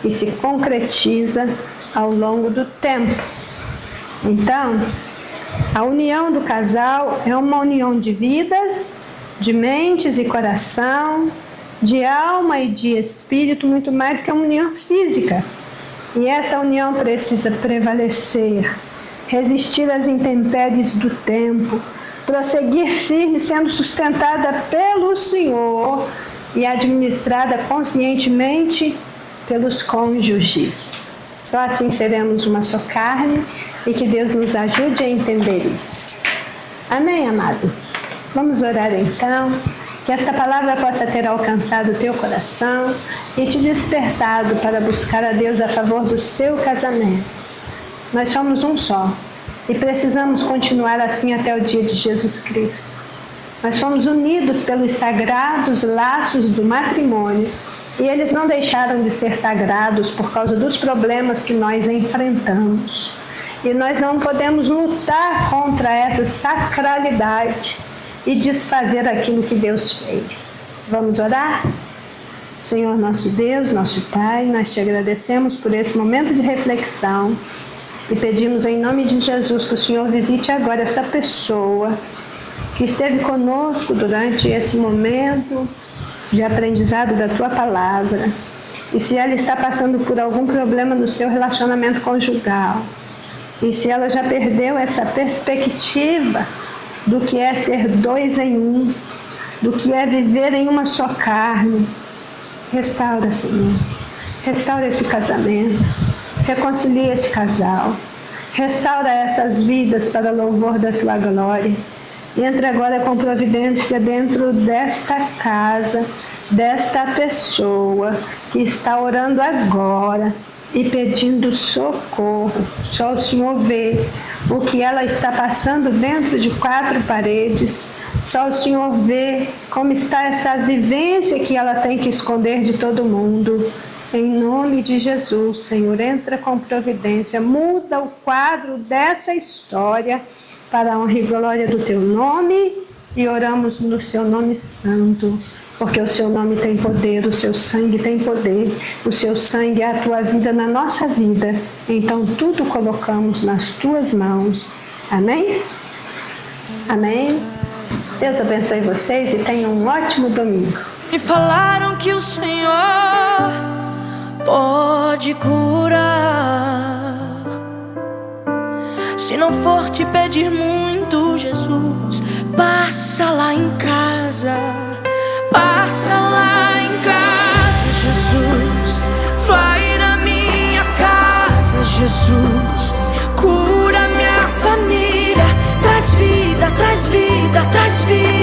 [SPEAKER 1] e se concretiza ao longo do tempo. Então, a união do casal é uma união de vidas, de mentes e coração, de alma e de espírito, muito mais do que uma união física. E essa união precisa prevalecer, resistir às intempéries do tempo, prosseguir firme, sendo sustentada pelo Senhor e administrada conscientemente pelos cônjuges. Só assim seremos uma só carne e que Deus nos ajude a entender isso. Amém, amados? Vamos orar então, que esta palavra possa ter alcançado o teu coração e te despertado para buscar a Deus a favor do seu casamento. Nós somos um só e precisamos continuar assim até o dia de Jesus Cristo. Nós fomos unidos pelos sagrados laços do matrimônio e eles não deixaram de ser sagrados por causa dos problemas que nós enfrentamos. E nós não podemos lutar contra essa sacralidade e desfazer aquilo que Deus fez. Vamos orar? Senhor nosso Deus, nosso Pai, nós te agradecemos por esse momento de reflexão e pedimos em nome de Jesus que o Senhor visite agora essa pessoa que esteve conosco durante esse momento de aprendizado da Tua Palavra. E se ela está passando por algum problema no seu relacionamento conjugal, e se ela já perdeu essa perspectiva do que é ser dois em um, do que é viver em uma só carne, restaura, Senhor. Restaura esse casamento, reconcilia esse casal, restaura essas vidas para louvor da Tua glória. E entra agora com providência dentro desta casa, desta pessoa que está orando agora e pedindo socorro. Só o Senhor vê o que ela está passando dentro de quatro paredes. Só o Senhor vê como está essa vivência que ela tem que esconder de todo mundo. Em nome de Jesus, Senhor, entra com providência, muda o quadro dessa história para a honra e glória do Teu nome, e oramos no Seu nome santo, porque o Seu nome tem poder, o Seu sangue tem poder, o Seu sangue é a Tua vida na nossa vida, então tudo colocamos nas Tuas mãos. Amém? Amém? Deus abençoe vocês e tenham um ótimo domingo.
[SPEAKER 2] Me falaram que o Senhor pode curar. Se não for te pedir muito, Jesus, passa lá em casa. Passa lá em casa, Jesus. Vai na minha casa, Jesus. Cura minha família. Traz vida, traz vida, traz vida.